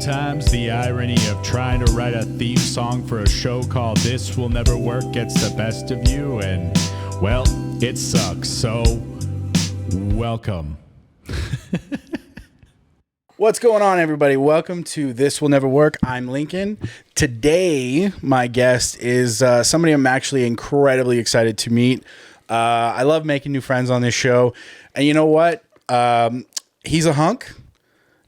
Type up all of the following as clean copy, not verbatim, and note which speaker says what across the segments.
Speaker 1: Sometimes the irony of trying to write a theme song for a show called This Will Never Work gets the best of you, and, well, it sucks. So, welcome.
Speaker 2: What's going on, everybody? Welcome to This Will Never Work. I'm Lincoln. Today, my guest is somebody I'm actually incredibly excited to meet. I love making new friends on this show. And you know what? He's a hunk.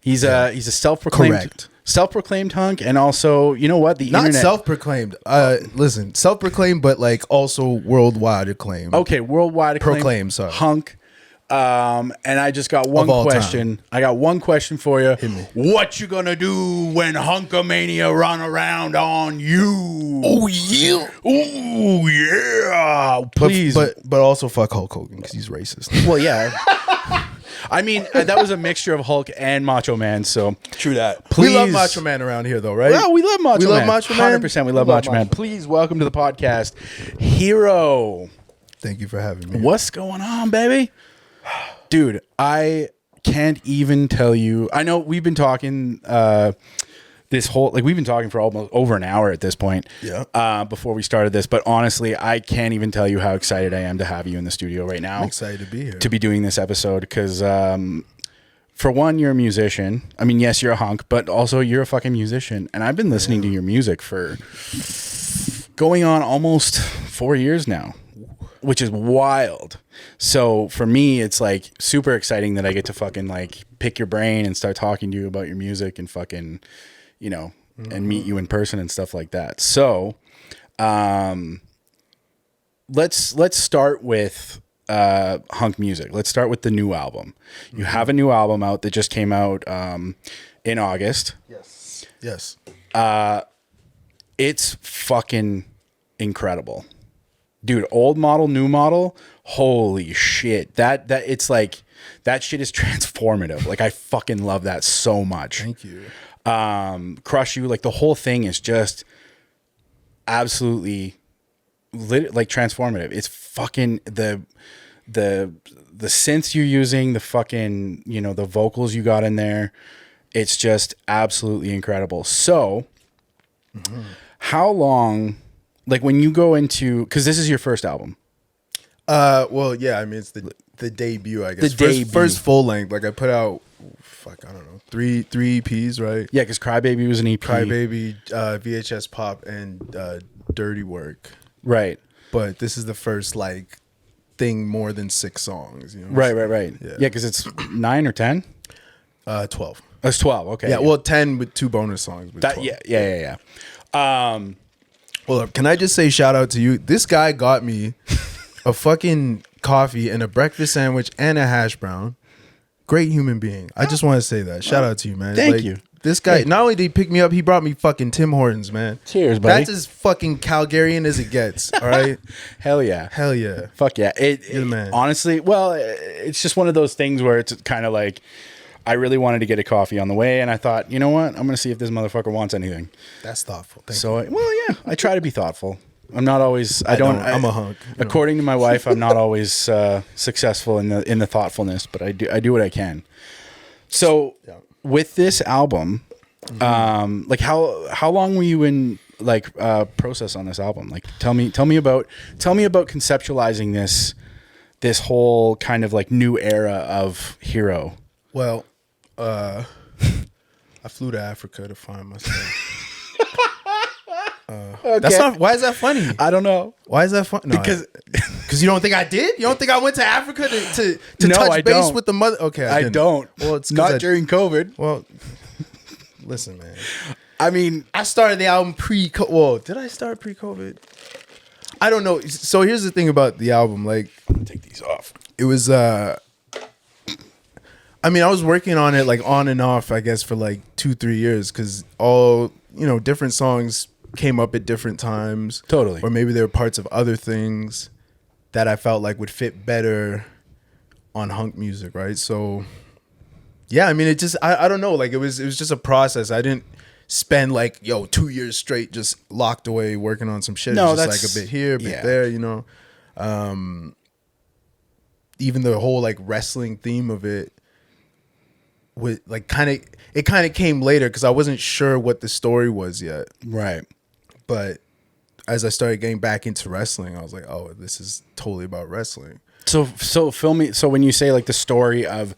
Speaker 2: He's a self-proclaimed hunk, and also, you know what? The
Speaker 3: Not
Speaker 2: internet.
Speaker 3: self-proclaimed. Listen, self-proclaimed, but like also worldwide acclaimed.
Speaker 2: Okay, worldwide acclaimed.
Speaker 3: Proclaimed, sorry.
Speaker 2: Hunk. And I just got one question.
Speaker 3: Time.
Speaker 2: I got one question for you.
Speaker 3: Hit me.
Speaker 2: What you gonna do when Hunkamania run around on you?
Speaker 3: Oh yeah.
Speaker 2: Oh yeah. Please.
Speaker 3: But also fuck Hulk Hogan because he's racist.
Speaker 2: Well, yeah. I mean, that was a mixture of Hulk and Macho Man, so
Speaker 3: True that.
Speaker 2: Please.
Speaker 3: We love Macho Man around here though, right?
Speaker 2: well, we love Macho Man.
Speaker 3: We love Macho Man?
Speaker 2: 100% we love Macho Man. Please welcome to the podcast, Hero.
Speaker 3: Thank you for having me.
Speaker 2: What's going on, baby? Dude, I can't even tell you. I know we've been talking we've been talking for almost over an hour at this point.
Speaker 3: Yeah.
Speaker 2: Before we started this, but honestly, I can't even tell you how excited I am to have you in the studio right now.
Speaker 3: I'm excited to be here.
Speaker 2: To be doing this episode because for one, you're a musician. I mean, yes, you're a hunk, but also you're a fucking musician. And I've been listening to your music for going on almost 4 years now, which is wild. So for me, it's like super exciting that I get to fucking like pick your brain and start talking to you about your music and fucking, you know, and meet you in person and stuff like that. So let's start with hunk music. Let's start with the new album. You have a new album out that just came out in August.
Speaker 3: Yes.
Speaker 2: It's fucking incredible. Dude, old model, new model, holy shit. That it's like that shit is transformative. Like I fucking love that so much.
Speaker 3: Thank you.
Speaker 2: Crush You, like the whole thing is just absolutely like transformative. It's fucking the synths you're using, the fucking, you know, the vocals you got in there. It's just absolutely incredible. So how long, like when you go into, because this is your first album.
Speaker 3: Well, yeah, I mean it's the debut, I guess. First full length. Like I put out I don't know, three EPs, right?
Speaker 2: Yeah, because Crybaby was an EP.
Speaker 3: Crybaby, VHS Pop, and Dirty Work.
Speaker 2: Right.
Speaker 3: But this is the first like thing more than 6 songs. You know?
Speaker 2: Right.
Speaker 3: Yeah,
Speaker 2: because it's 9 or 10.
Speaker 3: 12.
Speaker 2: It's 12. Okay.
Speaker 3: Yeah, well, 10 with 2 bonus songs. But 12.
Speaker 2: Yeah.
Speaker 3: Well, can I just say shout out to you? This guy got me a fucking coffee and a breakfast sandwich and a hash brown. Great human being. I just want to say that. Shout out to you, man.
Speaker 2: Thank you.
Speaker 3: This guy, not only did he pick me up, he brought me fucking Tim Hortons, man.
Speaker 2: Cheers, buddy.
Speaker 3: That's as fucking Calgarian as it gets, all right?
Speaker 2: Hell yeah.
Speaker 3: Hell yeah.
Speaker 2: Fuck yeah.
Speaker 3: You're the man.
Speaker 2: Honestly, well, it's just one of those things where it's kind of like, I really wanted to get a coffee on the way, and I thought, you know what? I'm going to see if this motherfucker wants anything.
Speaker 3: That's thoughtful. Thank you.
Speaker 2: Well, yeah, I try to be thoughtful. I'm not always.
Speaker 3: I'm a hunk.
Speaker 2: According to my wife, I'm not always successful in the thoughtfulness, but I do what I can. So with this album, like how long were you in like process on this album? Like tell me about conceptualizing this whole kind of like new era of Hero.
Speaker 3: Well, I flew to Africa to find myself.
Speaker 2: Okay.
Speaker 3: That's not. Why is that funny?
Speaker 2: I don't know.
Speaker 3: Why is that funny? No, because you don't think I did. You don't think I went to Africa to
Speaker 2: No,
Speaker 3: touch
Speaker 2: I
Speaker 3: base
Speaker 2: don't.
Speaker 3: with the mother? Okay,
Speaker 2: I don't.
Speaker 3: Well, it's
Speaker 2: not during COVID.
Speaker 3: Well, listen, man.
Speaker 2: I mean,
Speaker 3: I started the album pre-COVID. Well, did I start pre-COVID? I don't know. So here's the thing about the album. Like,
Speaker 2: I'm gonna take these off.
Speaker 3: it was. I mean, I was working on it like on and off, I guess, for like 2-3 years because all different songs came up at different times.
Speaker 2: Totally.
Speaker 3: Or maybe there were parts of other things that I felt like would fit better on hunk music, right? So yeah, I mean, it just I don't know, like it was just a process. I didn't spend like 2 years straight just locked away working on some shit.
Speaker 2: No,
Speaker 3: it's just
Speaker 2: that's
Speaker 3: like a bit here, a bit there, even the whole like wrestling theme of it with like it kind of came later because I wasn't sure what the story was yet.
Speaker 2: Right.
Speaker 3: But as I started getting back into wrestling, I was like, oh, this is totally about wrestling.
Speaker 2: So fill me. So when you say like the story of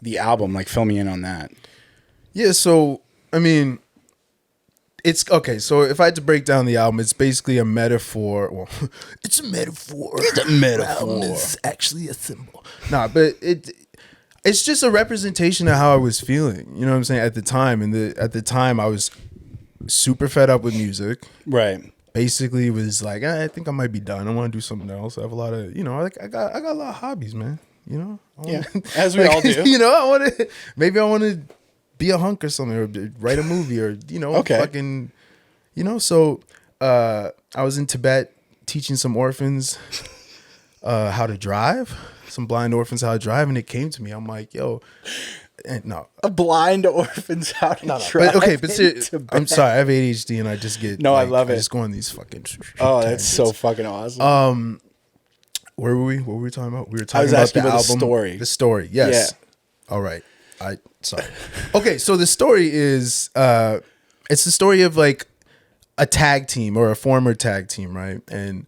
Speaker 2: the album, like fill me in on that.
Speaker 3: Yeah. So I mean, it's okay. So if I had to break down the album, it's basically a metaphor. Well, it's a metaphor.
Speaker 2: It's a metaphor.
Speaker 3: Album is actually a symbol. Nah, but it's just a representation of how I was feeling. You know what I'm saying? At the time, at the time, I was super fed up with music.
Speaker 2: Right.
Speaker 3: Basically, was like, I think I might be done. I want to do something else. I have a lot of, like I got a lot of hobbies, man.
Speaker 2: Yeah, as we all do.
Speaker 3: Maybe I want to be a hunk or something, or write a movie, or
Speaker 2: Okay.
Speaker 3: fucking, So I was in Tibet teaching some orphans how to drive. Some blind orphans how to drive, and it came to me. I'm like, yo, no.
Speaker 2: A blind orphan's how to drive.
Speaker 3: But okay, but I'm sorry, I have ADHD and I just get
Speaker 2: I love it.
Speaker 3: I just go on these fucking
Speaker 2: Oh, that's so fucking awesome.
Speaker 3: Where were we? What were we talking about? We were talking
Speaker 2: was
Speaker 3: about
Speaker 2: asking
Speaker 3: the
Speaker 2: about
Speaker 3: album.
Speaker 2: the story.
Speaker 3: The story, yes.
Speaker 2: Yeah.
Speaker 3: All right. Sorry. Okay, so the story is it's the story of like a tag team or a former tag team, right? And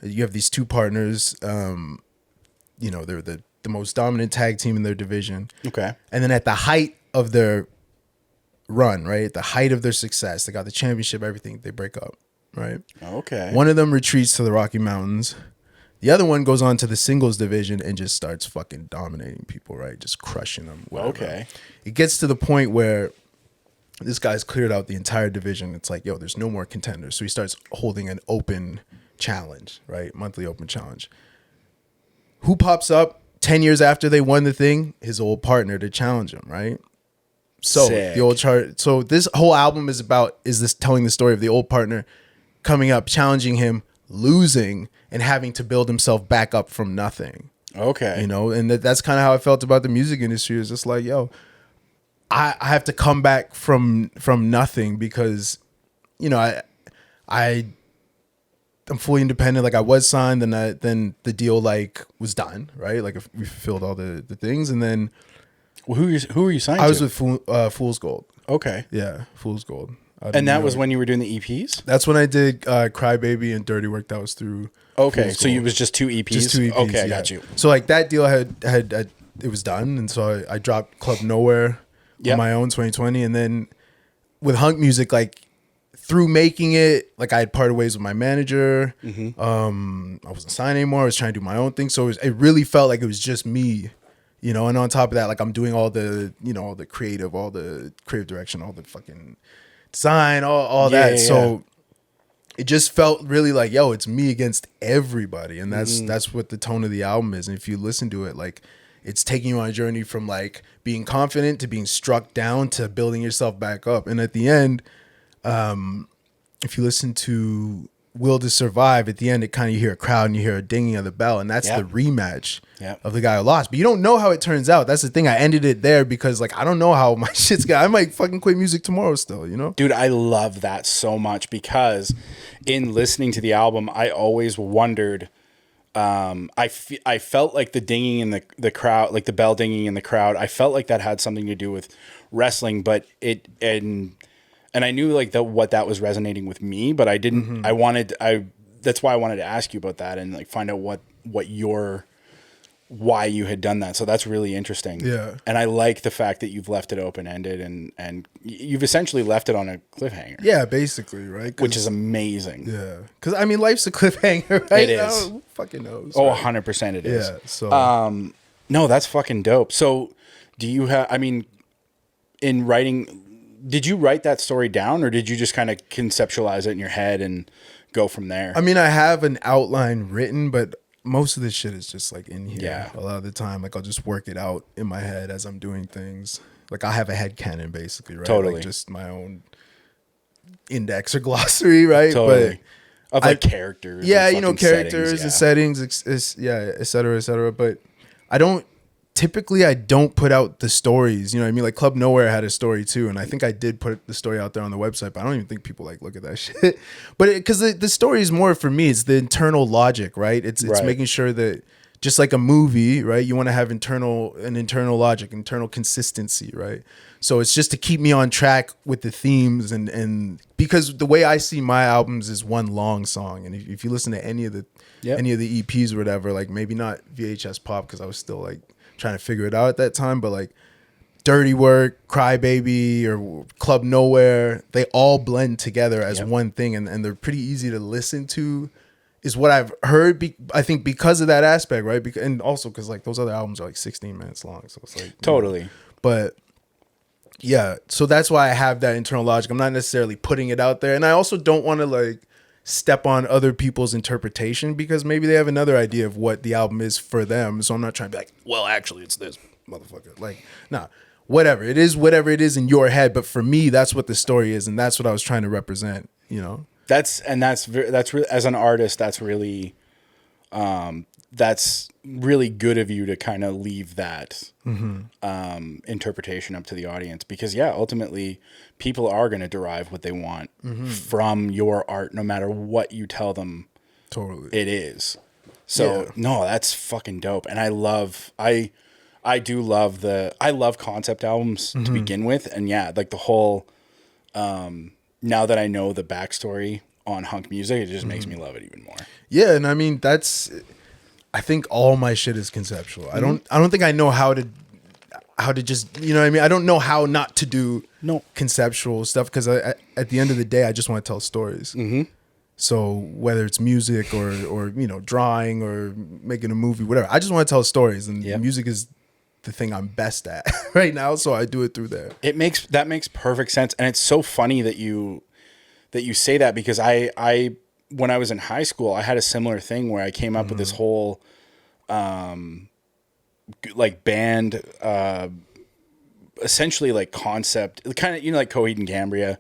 Speaker 3: you have these two partners, they're the most dominant tag team in their division.
Speaker 2: Okay.
Speaker 3: And then at the height of their run, right? At the height of their success, they got the championship, everything, they break up, right?
Speaker 2: Okay.
Speaker 3: One of them retreats to the Rocky Mountains. The other one goes on to the singles division and just starts fucking dominating people, right? Just crushing them. Whatever.
Speaker 2: Okay.
Speaker 3: It gets to the point where this guy's cleared out the entire division. It's like, yo, there's no more contenders. So he starts holding an open challenge, right? Monthly open challenge. Who pops up 10 years after they won the thing? His old partner to challenge him, right? So
Speaker 2: Sick.
Speaker 3: the old chart. So this whole album is this telling the story of the old partner coming up, challenging him, losing, and having to build himself back up from nothing.
Speaker 2: Okay.
Speaker 3: And that's kind of how I felt about the music industry. It's just like, yo, I have to come back from nothing because, I'm fully independent. Like I was signed, then the deal like was done, right? Like we fulfilled all the things, and then
Speaker 2: Well, who are you signed to?
Speaker 3: I was with Fool's Gold.
Speaker 2: Okay.
Speaker 3: Yeah, Fool's Gold.
Speaker 2: And that was when you were doing the EPs?
Speaker 3: That's when I did Cry Baby and Dirty Work. That was through.
Speaker 2: Okay,
Speaker 3: Fool's
Speaker 2: so
Speaker 3: Gold.
Speaker 2: it was just two EPs?
Speaker 3: Just two EPs.
Speaker 2: Okay, I
Speaker 3: yeah.
Speaker 2: got you.
Speaker 3: So like that deal had it was done, and so I dropped Club Nowhere on my own 2020, and then with Hunk Music, like through making it, like I had parted ways with my manager.
Speaker 2: Mm-hmm.
Speaker 3: I wasn't signed anymore. I was trying to do my own thing, so it really felt like it was just me. And on top of that, like I'm doing all the creative direction, all the fucking design, all that. So it just felt really like, yo, it's me against everybody. And that's what the tone of the album is. And if you listen to it, like it's taking you on a journey from like being confident to being struck down to building yourself back up. And at the end, if you listen to Will to Survive, at the end, it kind of, you hear a crowd and you hear a dinging of the bell, and that's the rematch of the guy who lost. But you don't know how it turns out. That's the thing. I ended it there because like I don't know how my shit's going. I might fucking quit music tomorrow still,
Speaker 2: Dude, I love that so much because in listening to the album, I always wondered. I felt like the dinging in the crowd, like the bell dinging in the crowd, I felt like that had something to do with wrestling, but and I knew like what that was resonating with me, but I didn't. That's why I wanted to ask you about that and like find out why you had done that. So that's really interesting. Yeah. And I like the fact that you've left it open ended and you've essentially left it on a cliffhanger.
Speaker 3: Yeah, basically, right?
Speaker 2: Which is amazing.
Speaker 3: Yeah, because I mean, life's a cliffhanger, right?
Speaker 2: It is.
Speaker 3: Who fucking knows?
Speaker 2: Oh,
Speaker 3: right?
Speaker 2: 100% it is.
Speaker 3: Yeah. So
Speaker 2: no, that's fucking dope. So do you have? I mean, in writing. Did you write that story down or did you just kind of conceptualize it in your head and go from there?
Speaker 3: I mean, I have an outline written, but most of this shit is just like in here.
Speaker 2: Yeah.
Speaker 3: A lot of the time, like I'll just work it out in my head as I'm doing things. Like I have a head canon basically, right?
Speaker 2: Totally.
Speaker 3: Like just my own index or glossary, right?
Speaker 2: Totally. But of like characters.
Speaker 3: Yeah, characters and settings, et cetera, et cetera. But I don't put out the stories, you know what I mean? Like Club Nowhere had a story too, and I think I did put the story out there on the website, but I don't even think people like look at that shit. But because the story is more for me, it's the internal logic, right? It's making sure that just like a movie, right? You want to have internal logic, internal consistency, right? So it's just to keep me on track with the themes and because the way I see my albums is one long song. And if you listen to any of the EPs or whatever, like maybe not VHS Pop because I was still like trying to figure it out at that time, but like Dirty Work, Cry Baby, or Club Nowhere, they all blend together as one thing, and they're pretty easy to listen to, is what I've heard. I think because of that aspect, right? And also because like those other albums are like 16 minutes long, so it's like
Speaker 2: Totally.
Speaker 3: But yeah, so that's why I have that internal logic. I'm not necessarily putting it out there, and I also don't want to like step on other people's interpretation because maybe they have another idea of what the album is for them. So I'm not trying to be like, well, actually, it's this motherfucker. Like, nah. Whatever it is in your head, but for me, that's what the story is, and that's what I was trying to represent. You know,
Speaker 2: that's really, as an artist, that's really good of you to kind of leave that interpretation up to the audience, because ultimately, people are going to derive what they want from your art, no matter what you tell them.
Speaker 3: Totally,
Speaker 2: it is. So no, that's fucking dope, and I love concept albums to begin with. And like the whole, now that I know the backstory on Hunk music, it just makes me love it even more. Yeah.
Speaker 3: And I mean, I think all my shit is conceptual. I don't think I know how to just, you know what I mean? I don't know how not to do conceptual stuff. Cause at the end of the day, I just want to tell stories. So whether it's music or, you know, drawing or making a movie, whatever, I just want to tell stories, and music is the thing I'm best at right now, so I do it through there.
Speaker 2: That makes perfect sense, and it's so funny that you say that, because I when I was in high school, I had a similar thing where I came up with this whole like band essentially like concept, kind of, you know, like Coheed and Cambria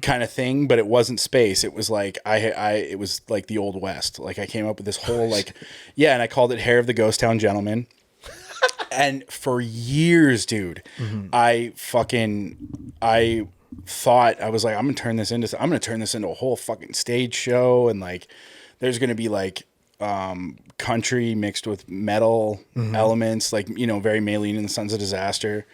Speaker 2: kind of thing, but it wasn't space. It was like it was like the Old West. Like I came up with this whole like and I called it Hair of the Ghost Town Gentleman. And for years, dude, I thought, I was like, I'm gonna turn this into a whole fucking stage show, and like there's gonna be like country mixed with metal elements, like, you know, very Maylene and the Sons of Disaster.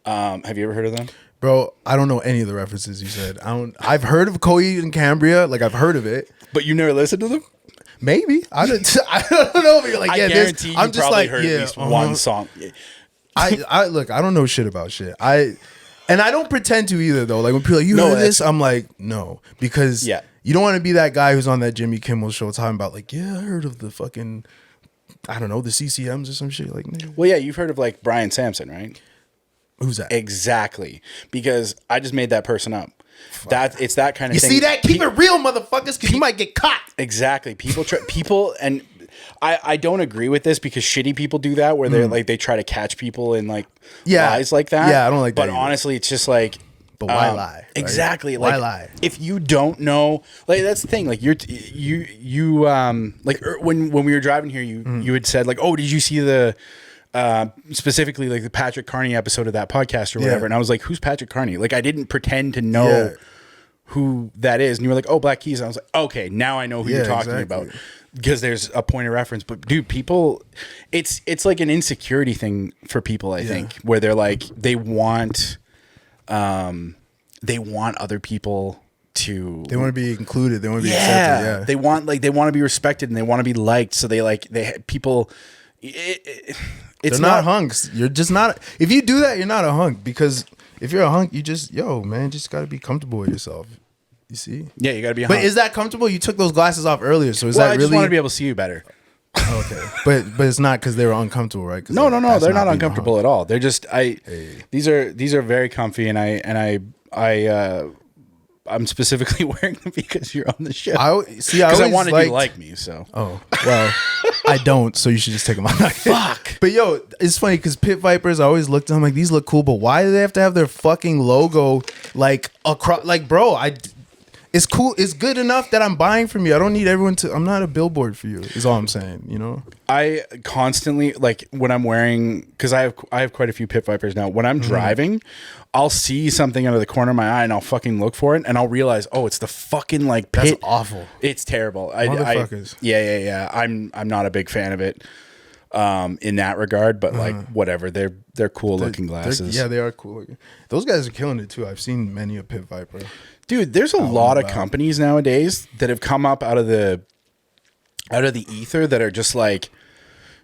Speaker 2: Have you ever heard of them?
Speaker 3: Bro, I don't know any of the references you said. I've heard of Coheed and Cambria, like I've heard of it.
Speaker 2: But you never listened to them?
Speaker 3: Maybe. I don't know. But you're like,
Speaker 2: I guarantee you probably heard at least one song.
Speaker 3: I look, I don't know shit about shit. And I don't pretend to either, though. Like when people are like, you know this, I'm like, no, because you don't want to be that guy who's on that Jimmy Kimmel show talking about like, I heard of the fucking, I don't know, the CCMs or some shit. Like,
Speaker 2: well, you've heard of like Brian Sampson, right?
Speaker 3: Who's that?
Speaker 2: Exactly, because I just made that person up. It's that kind of thing.
Speaker 3: You see that? Keep it real, motherfuckers, because you might get caught.
Speaker 2: Exactly. People, and I don't agree with this, because shitty people do that, where they're like, they try to catch people in like lies like that.
Speaker 3: Yeah, I don't like that.
Speaker 2: But honestly, it's just like,
Speaker 3: but why lie? Right?
Speaker 2: Exactly.
Speaker 3: Why
Speaker 2: like,
Speaker 3: lie?
Speaker 2: If you don't know, like, that's the thing. Like you like when we were driving here, you had said like, oh, did you see the specifically like the Patrick Carney episode of that podcast or whatever? And I was like, who's Patrick Carney? Like, I didn't pretend to know who that is. And you were like, oh, Black Keys. And I was like, okay, now I know who you're talking about, because there's a point of reference. But dude, people, it's like an insecurity thing for people, I think, where they're like, they want other people to,
Speaker 3: they want to be included. They want to be accepted. Yeah.
Speaker 2: They want to be respected, and they want to be liked. So people, it's
Speaker 3: not hunks. You're just not. If you do that, you're not a hunk. Because if you're a hunk, you just just got to be comfortable with yourself. You see?
Speaker 2: Yeah, you got to be a hunk.
Speaker 3: But is that comfortable? You took those glasses off earlier, so is that really?
Speaker 2: I just want to be able to see you better.
Speaker 3: Okay, but it's not because they were uncomfortable, right?
Speaker 2: No, they're not uncomfortable at all. They're just these are very comfy, and I'm specifically wearing them because you're on the show. I wanted you to like me. So
Speaker 3: well, I don't. So you should just take them off.
Speaker 2: Fuck.
Speaker 3: But it's funny because Pit Vipers, I always looked at them like, these look cool, but why do they have to have their fucking logo like across? Like, bro, It's cool. It's good enough that I'm buying from you. I don't need everyone to. I'm not a billboard for you. Is all I'm saying. You know.
Speaker 2: I constantly like when I'm wearing because I have quite a few pit vipers now. When I'm driving, I'll see something out of the corner of my eye and I'll fucking look for it and I'll realize, oh, it's the fucking like pit.
Speaker 3: That's awful.
Speaker 2: It's terrible.
Speaker 3: Motherfuckers.
Speaker 2: Yeah. I'm not a big fan of it. In that regard, but like whatever, they're cool looking glasses.
Speaker 3: Yeah, they are cool looking. Those guys are killing it too. I've seen many a pit viper.
Speaker 2: Dude, there's a lot of companies nowadays that have come up out of the ether that are just like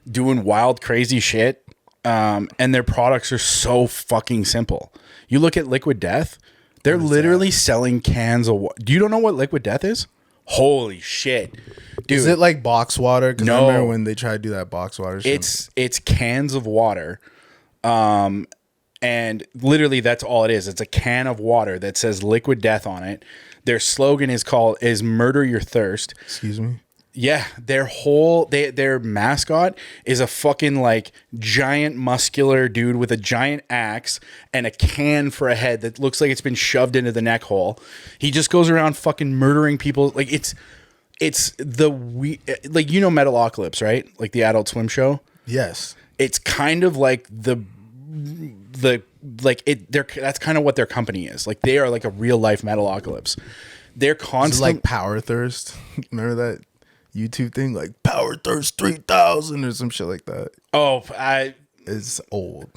Speaker 2: doing wild, crazy shit. And their products are so fucking simple. You look at Liquid Death, they're literally selling cans of water. Do you don't know what Liquid Death is? Holy shit. Dude.
Speaker 3: Is it like box water? Because
Speaker 2: No.
Speaker 3: I remember when they tried to do that box water shit.
Speaker 2: It's cans of water. And literally that's all it is. It's a can of water that says Liquid Death on it. Their slogan is murder your thirst.
Speaker 3: Excuse me?
Speaker 2: Yeah, their mascot is a fucking like giant muscular dude with a giant axe and a can for a head that looks like it's been shoved into the neck hole. He just goes around fucking murdering people. Like it's like, you know, Metalocalypse, right? Like the Adult Swim show.
Speaker 3: Yes.
Speaker 2: It's kind of like that's kind of what their company is. Like they are like a real life Metalocalypse. They're constant
Speaker 3: like Power Thirst. Remember that YouTube thing, like Power Thirst 3000 or some shit like that.
Speaker 2: Oh,
Speaker 3: It's old.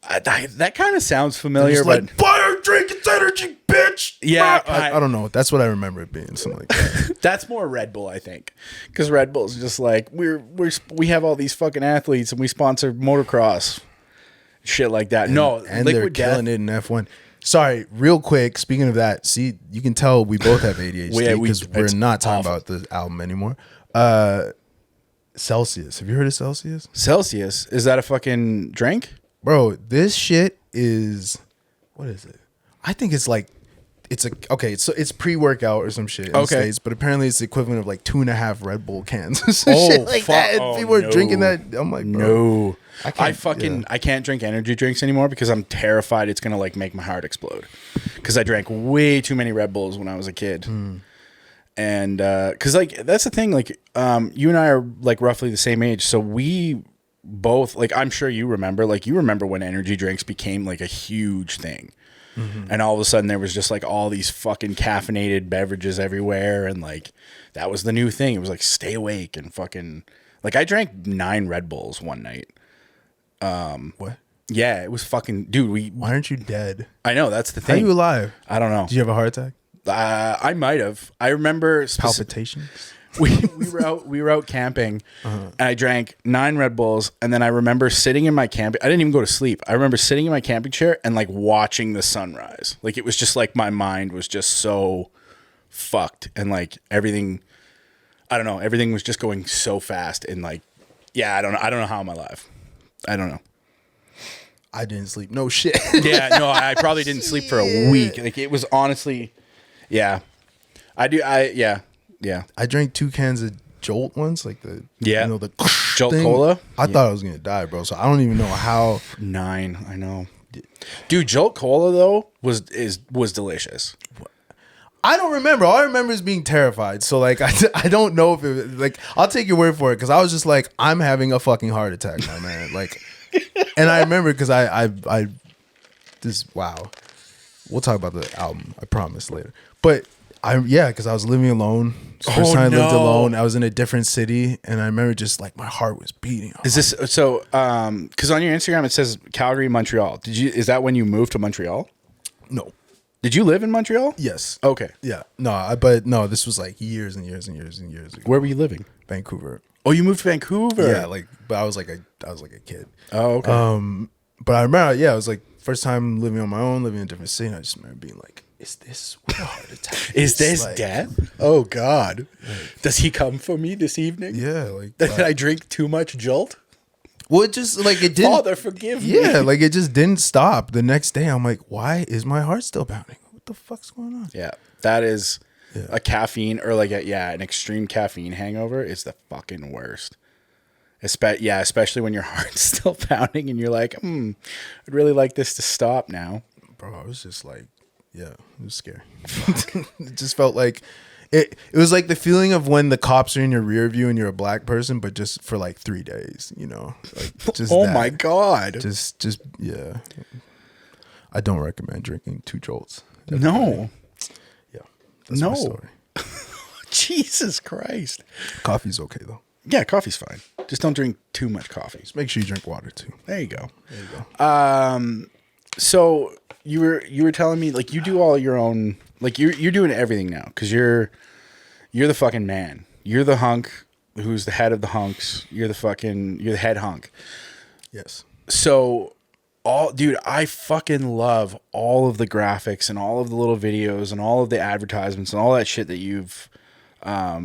Speaker 2: that kind of sounds familiar,
Speaker 3: It's
Speaker 2: but
Speaker 3: like fire drink, it's energy, bitch.
Speaker 2: Yeah,
Speaker 3: I don't know. That's what I remember it being, something like that.
Speaker 2: that's more Red Bull, I think, because Red Bull's just like we have all these fucking athletes and we sponsor motocross, shit like that.
Speaker 3: And they're killing it in F1. Sorry, real quick. Speaking of that, see, you can tell we both have ADHD because we're not talking about the album anymore. Celsius. Have you heard of Celsius?
Speaker 2: Celsius, is that a fucking drink?
Speaker 3: Bro, this shit is, what is it? I think it's like, so it's pre-workout or some shit in the States, but apparently it's the equivalent of like 2.5 Red Bull cans. Shit like that. And people are drinking that. I'm like, bro,
Speaker 2: no. I can't drink energy drinks anymore because I'm terrified it's gonna like make my heart explode. Because I drank way too many Red Bulls when I was a kid. And because like that's the thing, like you and I are like roughly the same age, so we both, like, I'm sure you remember when energy drinks became like a huge thing. And all of a sudden there was just like all these fucking caffeinated beverages everywhere, and like that was the new thing. It was like stay awake and fucking like I drank 9 Red Bulls one night.
Speaker 3: What?
Speaker 2: Yeah, it was fucking, dude.
Speaker 3: Why aren't you dead?
Speaker 2: I know, that's the
Speaker 3: How
Speaker 2: thing.
Speaker 3: are you alive?
Speaker 2: I don't know.
Speaker 3: Did you have a heart attack?
Speaker 2: I might have. I remember
Speaker 3: Palpitations?
Speaker 2: we were out camping, and I drank 9 Red Bulls, and then I remember sitting in my camping. I didn't even go to sleep. I remember sitting in my camping chair and like watching the sunrise. Like it was just like my mind was just so fucked, and like everything. I don't know. Everything was just going so fast, and like, yeah, I don't know how I'm alive. I don't know.
Speaker 3: I didn't sleep. No shit.
Speaker 2: Yeah, no, I probably didn't sleep for a week. Like it was honestly, yeah. Yeah.
Speaker 3: I drank 2 cans of Jolt once, like the the
Speaker 2: Jolt
Speaker 3: thing.
Speaker 2: Cola.
Speaker 3: I thought I was gonna die, bro. So I don't even know how.
Speaker 2: 9, I know. Dude, Jolt Cola though was delicious.
Speaker 3: I don't remember. All I remember is being terrified. So like I don't know if it, like, I'll take your word for it because I was just like, I'm having a fucking heart attack, my man. Like, and I remember because I this, wow. We'll talk about the album, I promise, later. But because I was living alone. First time I lived alone. I was in a different city, and I remember just like my heart was beating.
Speaker 2: Is this so? Because on your Instagram it says Calgary, Montreal. Is that when you moved to Montreal?
Speaker 3: No.
Speaker 2: Did you live in Montreal?
Speaker 3: Yes.
Speaker 2: Okay.
Speaker 3: Yeah. No, this was like years and years and years and years ago.
Speaker 2: Where were you living?
Speaker 3: Vancouver.
Speaker 2: Oh, you moved to Vancouver.
Speaker 3: Yeah, but I was like a kid.
Speaker 2: Oh, okay.
Speaker 3: But I remember, it was like first time living on my own, living in a different city. And I just remember being like, "Is this what a heart attack?
Speaker 2: Is this
Speaker 3: like,
Speaker 2: death? Oh God! Does he come for me this evening?
Speaker 3: Yeah, like
Speaker 2: Did I drink too much Jolt?
Speaker 3: Well, it just like it didn't.
Speaker 2: Father, forgive me.
Speaker 3: Yeah, like it just didn't stop. The next day, I'm like, why is my heart still pounding? What the fuck's going on?
Speaker 2: Yeah, that is a caffeine or like an extreme caffeine hangover is the fucking worst. Especially when your heart's still pounding and you're like, I'd really like this to stop now.
Speaker 3: Bro, I was just like, Yeah, it was scary. It just felt like it was like the feeling of when the cops are in your rear view and you're a black person, but just for like 3 days, you know, like just
Speaker 2: Oh
Speaker 3: that.
Speaker 2: my God.
Speaker 3: Just yeah. I don't recommend drinking 2 jolts.
Speaker 2: No.
Speaker 3: Yeah. That's my story.
Speaker 2: Jesus Christ.
Speaker 3: Coffee's okay though.
Speaker 2: Yeah, coffee's fine. Just don't drink too much coffee.
Speaker 3: Just make sure you drink water too.
Speaker 2: There you go. So you were telling me like you do all your own, like you're doing everything now because you're the fucking man. You're the hunk who's the head of the hunks. You're the head hunk.
Speaker 3: Yes.
Speaker 2: So dude, I fucking love all of the graphics and all of the little videos and all of the advertisements and all that shit that you've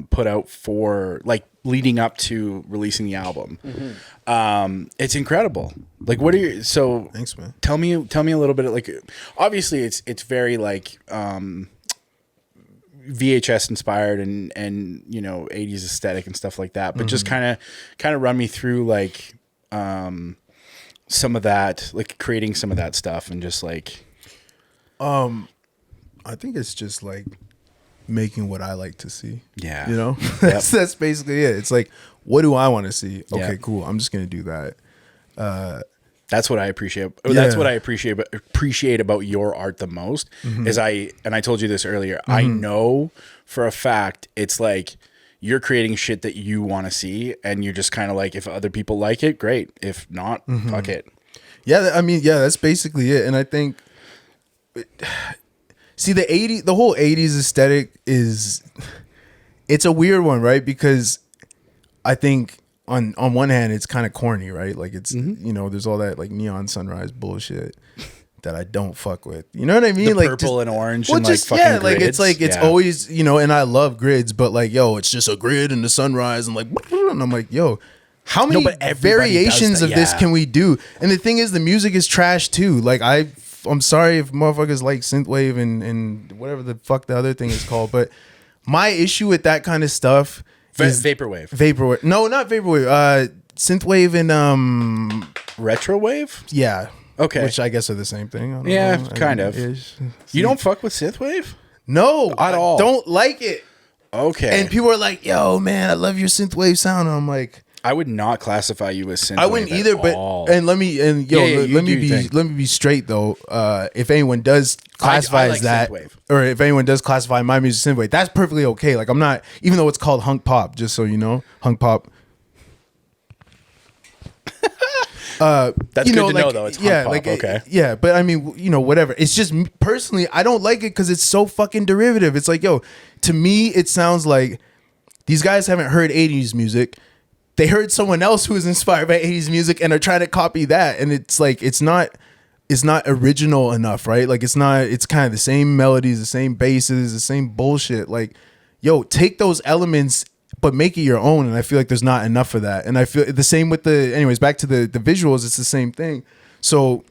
Speaker 2: put out for like leading up to releasing the album. It's incredible. Like, what are your, so
Speaker 3: Thanks, man.
Speaker 2: Tell me a little bit of, like, obviously it's very like VHS inspired and you know 80s aesthetic and stuff like that, but just kind of run me through like some of that, like creating some of that stuff and just like
Speaker 3: I think it's just like making what I like to see.
Speaker 2: Yeah.
Speaker 3: You know? That's basically it. It's like, what do I want to see? Okay,
Speaker 2: Yeah.
Speaker 3: cool. I'm just gonna do that.
Speaker 2: That's what I appreciate.
Speaker 3: Yeah.
Speaker 2: That's what I appreciate about your art the most is I told you this earlier. I know for a fact it's like you're creating shit that you want to see and you're just kind of like, if other people like it, great. If not, fuck it.
Speaker 3: Yeah, I mean, yeah, that's basically it. And I think see the whole 80s aesthetic it's a weird one, right? Because I think on one hand it's kind of corny, right? Like it's you know, there's all that like neon sunrise bullshit that I don't fuck with. You know what I mean?
Speaker 2: The
Speaker 3: like
Speaker 2: purple
Speaker 3: just,
Speaker 2: and orange
Speaker 3: well,
Speaker 2: and
Speaker 3: just,
Speaker 2: like fucking
Speaker 3: yeah, like
Speaker 2: grids.
Speaker 3: it's like it's always, you know, and I love grids, but like, yo, it's just a grid and the sunrise and like and I'm like, yo, how many
Speaker 2: but everybody
Speaker 3: variations
Speaker 2: does
Speaker 3: of
Speaker 2: that,
Speaker 3: this
Speaker 2: yeah.
Speaker 3: can we do? And the thing is, the music is trash too. Like I'm sorry if motherfuckers like synthwave and whatever the fuck the other thing is called, but my issue with that kind of stuff is
Speaker 2: Vaporwave.
Speaker 3: No, not vaporwave. Synthwave and
Speaker 2: Retrowave?
Speaker 3: yeah.
Speaker 2: Okay.
Speaker 3: Which I guess are the same thing. I don't
Speaker 2: Yeah,
Speaker 3: know.
Speaker 2: kind of.
Speaker 3: Ish.
Speaker 2: You don't fuck with synthwave?
Speaker 3: No,
Speaker 2: At all.
Speaker 3: I don't like it.
Speaker 2: Okay.
Speaker 3: And people are like, "Yo, man, I love your synthwave sound." And I'm like,
Speaker 2: I would not classify you as synthwave.
Speaker 3: I wouldn't either. But and let me be straight though. If anyone does classify
Speaker 2: I like
Speaker 3: as that,
Speaker 2: synthwave.
Speaker 3: or if anyone does classify my music synthwave, that's perfectly okay. Like I'm not, even though it's called Hunk Pop, just so you know, Hunk Pop.
Speaker 2: That's
Speaker 3: you
Speaker 2: good
Speaker 3: know,
Speaker 2: to
Speaker 3: like,
Speaker 2: know though. It's Hunk
Speaker 3: yeah,
Speaker 2: Pop,
Speaker 3: like
Speaker 2: okay.
Speaker 3: yeah, but I mean, you know, whatever. It's just personally, I don't like it because it's so fucking derivative. It's like, yo, to me, it sounds like these guys haven't heard 80s music. They heard someone else who was inspired by 80s music and are trying to copy that, and it's like it's not original enough, right? Like it's kind of the same melodies, the same basses, the same bullshit. Like, yo, take those elements but make it your own. And I feel like there's not enough of that. And I feel the same with anyways, back to the visuals, it's the same thing. So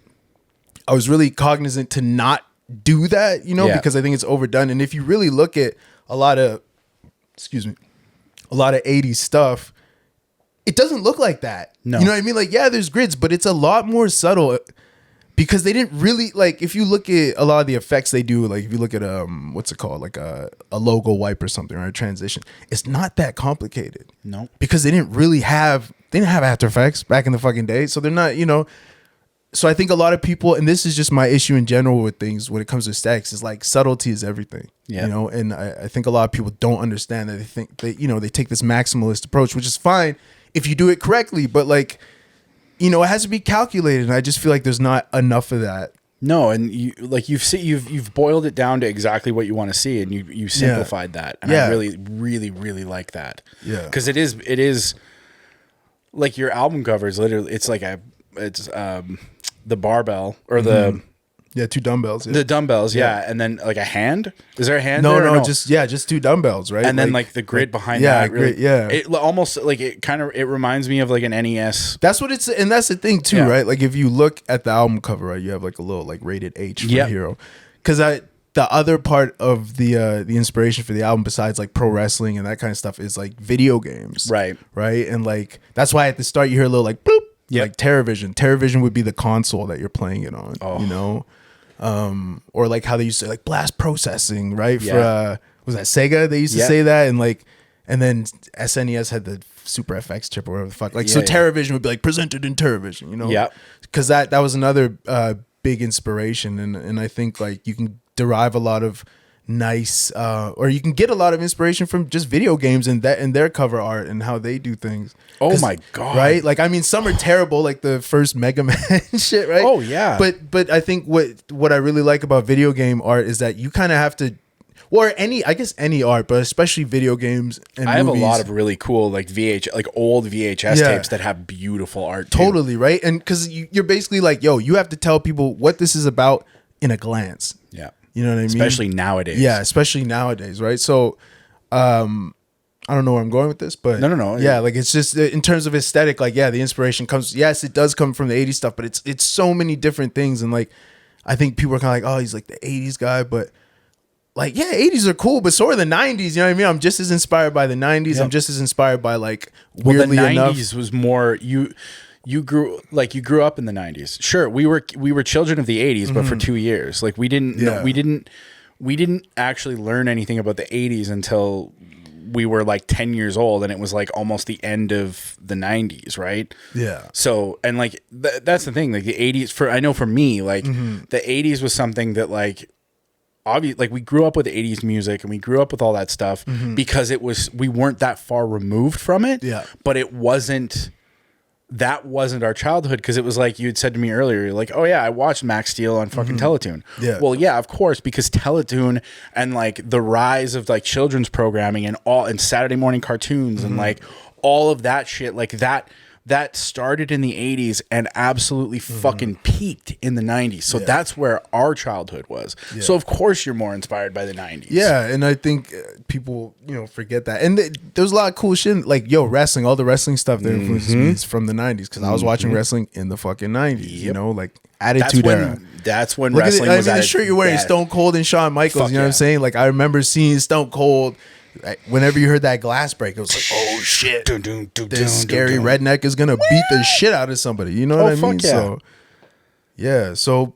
Speaker 3: I was really cognizant to not do that, you know, because I think it's overdone. And if you really look at a lot of 80s stuff, it doesn't look like that.
Speaker 2: No.
Speaker 3: You know what I mean? Like, yeah, there's grids, but it's a lot more subtle. Because they didn't really, like, if you look at a lot of the effects they do, like if you look at what's it called, like a logo wipe or something, or a transition, it's not that complicated.
Speaker 2: No.
Speaker 3: Because they didn't have After Effects back in the fucking day. So they're not, you know. So I think a lot of people, and this is just my issue in general with things when it comes to aesthetics, is like subtlety is everything.
Speaker 2: Yeah.
Speaker 3: You know, and I think a lot of people don't understand that. They think they take this maximalist approach, which is fine if you do it correctly, but like, you know, it has to be calculated, and I just feel like there's not enough of that.
Speaker 2: No, and you've boiled it down to exactly what you want to see, and you simplified that, and I really, really, really like that. Yeah, because it is like your album cover is literally it's the barbell or the.
Speaker 3: Yeah, 2 dumbbells. Yeah.
Speaker 2: The dumbbells, yeah. And then like a hand. Is there a hand?
Speaker 3: No,
Speaker 2: there
Speaker 3: no, just 2 dumbbells, right?
Speaker 2: And then like the grid behind that. Really,
Speaker 3: yeah.
Speaker 2: It almost like it reminds me of like an NES.
Speaker 3: That's what it's, and that's the thing too, right? Like if you look at the album cover, right, you have like a little like rated H for Hero, because the other part of the inspiration for the album, besides like pro wrestling and that kind of stuff, is like video games, right? And like that's why at the start you hear a little like boop, like TerraVision. TerraVision would be the console that you're playing it on, you know. or like how they used to like blast processing, right?
Speaker 2: Yeah.
Speaker 3: For was that Sega? They used to say that, and then SNES had the Super FX chip or whatever the fuck. Like so, TerraVision would be like presented in TerraVision, you know?
Speaker 2: Yeah.
Speaker 3: Because that was another big inspiration, and I think like you can derive a lot of nice or you can get a lot of inspiration from just video games and their cover art and how they do things.
Speaker 2: Oh my god.
Speaker 3: Right? Like I mean some are terrible, like the first Mega Man shit, right?
Speaker 2: Oh yeah.
Speaker 3: But I think what I really like about video game art is that you kind of have to, or any art, but especially video games and
Speaker 2: I have
Speaker 3: movies.
Speaker 2: a lot of really cool like old VHS tapes that have beautiful art too.
Speaker 3: Totally, right? And because you're basically like, yo, you have to tell people what this is about in a glance.
Speaker 2: Yeah.
Speaker 3: You know what I mean?
Speaker 2: Especially nowadays.
Speaker 3: Yeah, especially nowadays, right? So, I don't know where I'm going with this, but
Speaker 2: No.
Speaker 3: Yeah, like it's just in terms of aesthetic, like yeah, the inspiration comes. Yes, it does come from the '80s stuff, but it's so many different things, and like I think people are kind of like, oh, he's like the '80s guy, but like yeah, '80s are cool, but so are the '90s. You know what I mean? I'm just as inspired by the '90s.
Speaker 2: Yep.
Speaker 3: I'm just as inspired by like
Speaker 2: Well,
Speaker 3: weirdly
Speaker 2: the
Speaker 3: enough.
Speaker 2: '90s was more you grew up in the 90s. Sure, we were children of the 80s, but for 2 years. Like we didn't actually learn anything about the 80s until we were like 10 years old, and it was like almost the end of the 90s, right?
Speaker 3: Yeah.
Speaker 2: So, and like that's the thing, like the 80s I know for me, like the 80s was something that like obviously like we grew up with 80s music and we grew up with all that stuff because we weren't that far removed from it.
Speaker 3: Yeah.
Speaker 2: But that wasn't our childhood, because it was like you had said to me earlier, you're like, oh yeah, I watched Max Steel on fucking Teletoon.
Speaker 3: Yeah.
Speaker 2: Well, yeah, of course, because Teletoon and like the rise of like children's programming and Saturday morning cartoons and like all of that shit, like that started in the 80s and absolutely fucking peaked in the 90s. So that's where our childhood was. Yeah. So of course you're more inspired by the 90s.
Speaker 3: Yeah, and I think people, forget that. And there's a lot of cool shit, like wrestling, all the wrestling stuff that influences me is from the 90s, because I was watching wrestling in the fucking 90s, like Attitude Era.
Speaker 2: That's when wrestling was
Speaker 3: the shirt you're wearing, Stone Cold and Shawn Michaels, you know what I'm saying? Like I remember seeing Stone Cold. Whenever you heard that glass break, it was like, oh shit, this scary redneck is gonna beat the shit out of somebody. You know what I mean?
Speaker 2: Yeah.
Speaker 3: So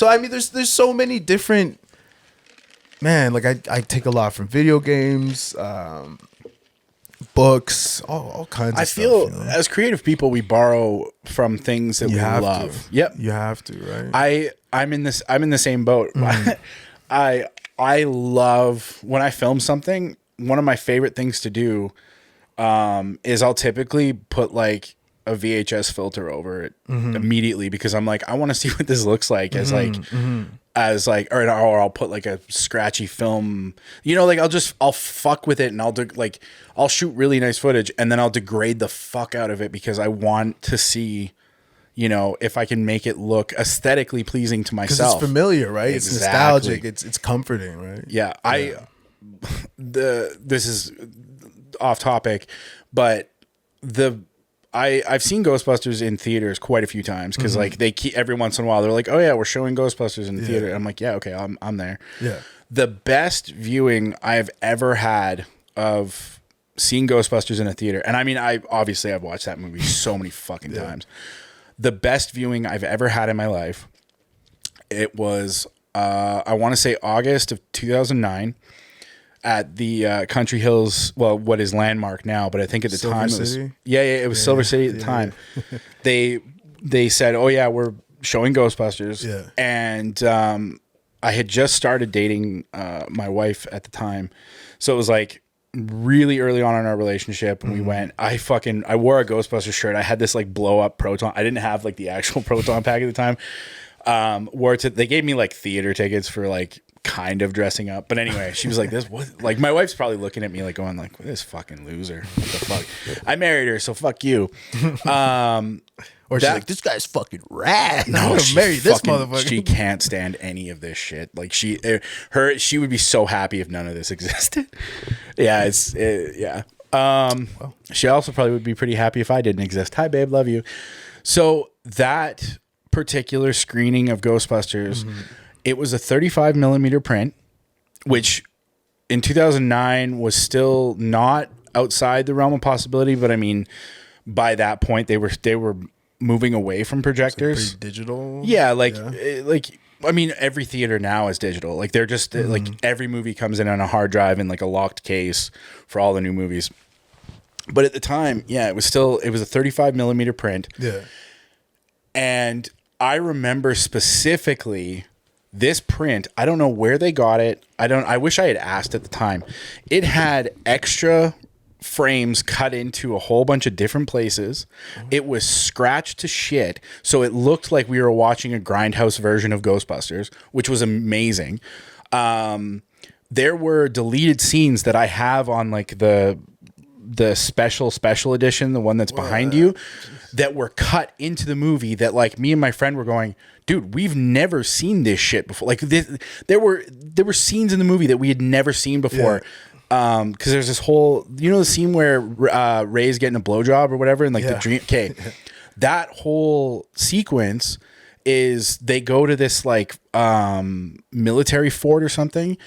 Speaker 3: I mean, there's so many different, man. Like I take a lot from video games, books, all kinds of stuff. I
Speaker 2: feel as creative people, we borrow from things that we love. Yep,
Speaker 3: you have to, right?
Speaker 2: I'm in the same boat. I love when I film something. One of my favorite things to do is I'll typically put like a VHS filter over it immediately, because I'm like, I want to see what this looks like or I'll put like a scratchy film, like I'll fuck with it, and I'll shoot really nice footage, and then I'll degrade the fuck out of it, because I want to see, if I can make it look aesthetically pleasing to myself.
Speaker 3: It's familiar, right? It's nostalgic. It's comforting, right?
Speaker 2: Yeah. This is off topic, but I've seen Ghostbusters in theaters quite a few times, because like they keep, every once in a while they're like, oh yeah, we're showing Ghostbusters in the theater. And I'm like, yeah, okay, I'm there.
Speaker 3: Yeah.
Speaker 2: The best viewing I've ever had of seeing Ghostbusters in a theater, and I mean, I've watched that movie so many fucking times. The best viewing I've ever had in my life, it was I want to say August of 2009. At the Country Hills, well, what is Landmark now, but I think at the
Speaker 3: Silver
Speaker 2: time
Speaker 3: City?
Speaker 2: it was Silver City at the time. They said, oh yeah, we're showing Ghostbusters.
Speaker 3: Yeah. And
Speaker 2: I had just started dating my wife at the time, so it was like really early on in our relationship, and we went. I wore a Ghostbusters shirt. I had this like blow up Proton. I didn't have like the actual Proton pack at the time. They gave me like theater tickets for like kind of dressing up, but anyway, she was like, this what, like my wife's probably looking at me like going like, this fucking loser, what the fuck. I married her, so fuck you.
Speaker 3: Or she's like, this guy's fucking rad.
Speaker 2: No,
Speaker 3: she married this motherfucker.
Speaker 2: She can't stand any of this shit. Like she would be so happy if none of this existed. Yeah, she also probably would be pretty happy if I didn't exist. Hi babe, love you. So that particular screening of Ghostbusters, it was a 35 millimeter print, which in 2009 was still not outside the realm of possibility. But I mean, by that point, they were moving away from projectors.
Speaker 3: Pretty digital.
Speaker 2: Yeah, like I mean, every theater now is digital. Like they're just like every movie comes in on a hard drive in like a locked case for all the new movies. But at the time, yeah, it was a 35 millimeter print.
Speaker 3: Yeah.
Speaker 2: And I remember specifically this print. I don't know where they got it. I wish I had asked at the time. It had extra frames cut into a whole bunch of different places. It was scratched to shit, so it looked like we were watching a Grindhouse version of Ghostbusters, which was amazing. There were deleted scenes that I have on like the special edition, the one that's behind you, that were cut into the movie that like me and my friend were going, dude, we've never seen this shit before. Like there were scenes in the movie that we had never seen before. Because there's this whole, the scene where Ray's getting a blowjob or whatever, and like the dream. Okay, that whole sequence is they go to this like military fort or something,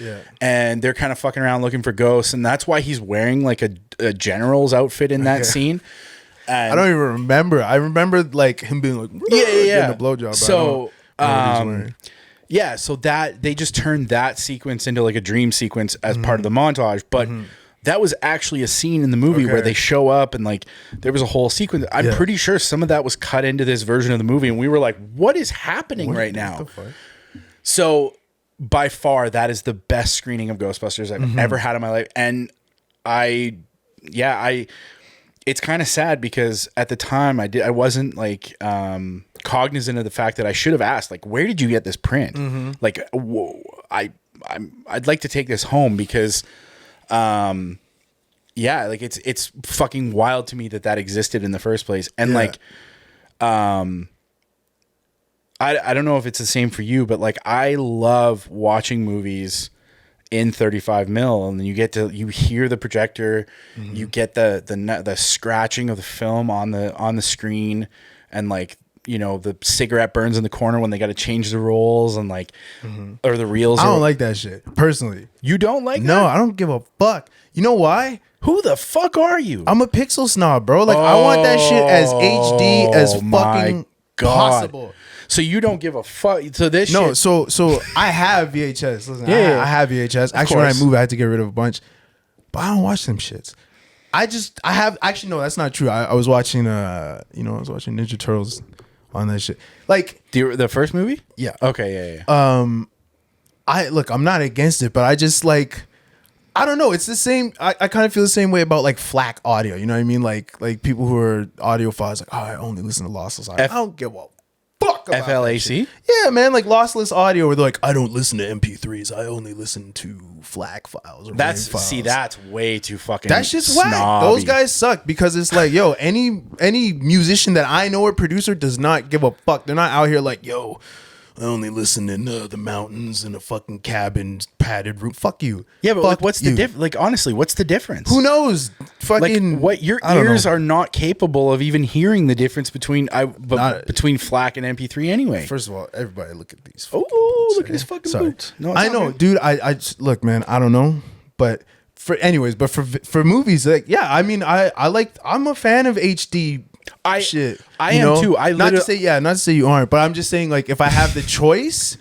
Speaker 2: and they're kind of fucking around looking for ghosts, and that's why he's wearing like a general's outfit in that scene. And
Speaker 3: I don't even remember. I remember like him being like, getting a blowjob.
Speaker 2: So yeah, so that they just turned that sequence into like a dream sequence as part of the montage, but that was actually a scene in the movie where they show up and like there was a whole sequence. I'm pretty sure some of that was cut into this version of the movie, and we were like, what is happening right now? So by far, that is the best screening of Ghostbusters I've ever had in my life. And it's kind of sad because at the time I wasn't like cognizant of the fact that I should have asked, like, where did you get this print? Like, I'd like to take this home because, like it's fucking wild to me that existed in the first place. And like, I don't know if it's the same for you, but like, I love watching movies in 35 mil, and then you hear the projector, you get the scratching of the film on the screen, and like, the cigarette burns in the corner when they got to change the rolls and like, or the reels.
Speaker 3: I don't like that shit personally.
Speaker 2: You don't like that?
Speaker 3: No, I don't give a fuck. You know why?
Speaker 2: Who the fuck are you?
Speaker 3: I'm a pixel snob, bro. Like I want that shit as HD as fucking possible.
Speaker 2: So you don't give a fuck. So this shit.
Speaker 3: So I have VHS. Listen, I have VHS. Actually, when I moved, I had to get rid of a bunch, but I don't watch them shits. Actually, no, that's not true. I was watching I was watching Ninja Turtles on that shit. Like
Speaker 2: the first movie?
Speaker 3: Yeah.
Speaker 2: Okay, yeah.
Speaker 3: I'm not against it, but I just like, I don't know. It's the same. I kind of feel the same way about like FLAC audio. You know what I mean? Like people who are audiophiles, like, I only listen to lossless audio. I don't give a fuck about
Speaker 2: FLAC?
Speaker 3: Yeah, man, like lossless audio where they're like, I don't listen to MP3s. I only listen to FLAC files. Or
Speaker 2: that's
Speaker 3: files.
Speaker 2: That's way too fucking.
Speaker 3: That's just whack. Those guys suck because it's like, yo, any musician that I know or producer does not give a fuck. They're not out here like, yo, I only listen in the mountains in a fucking cabin, padded roof. Fuck you.
Speaker 2: Yeah, but like, what's the difference? Like, honestly, what's the difference?
Speaker 3: Who knows? Fucking
Speaker 2: like, what your ears are not capable of even hearing the difference between between FLAC and MP3 anyway.
Speaker 3: First of all, everybody look at these.
Speaker 2: Look at his fucking boots.
Speaker 3: No, I know, dude. I just, look, man. I don't know, but for movies, like, yeah. I mean, I'm a fan of HD. Shit,
Speaker 2: I am too.
Speaker 3: Not to say you aren't, but I'm just saying, like, if I have the choice,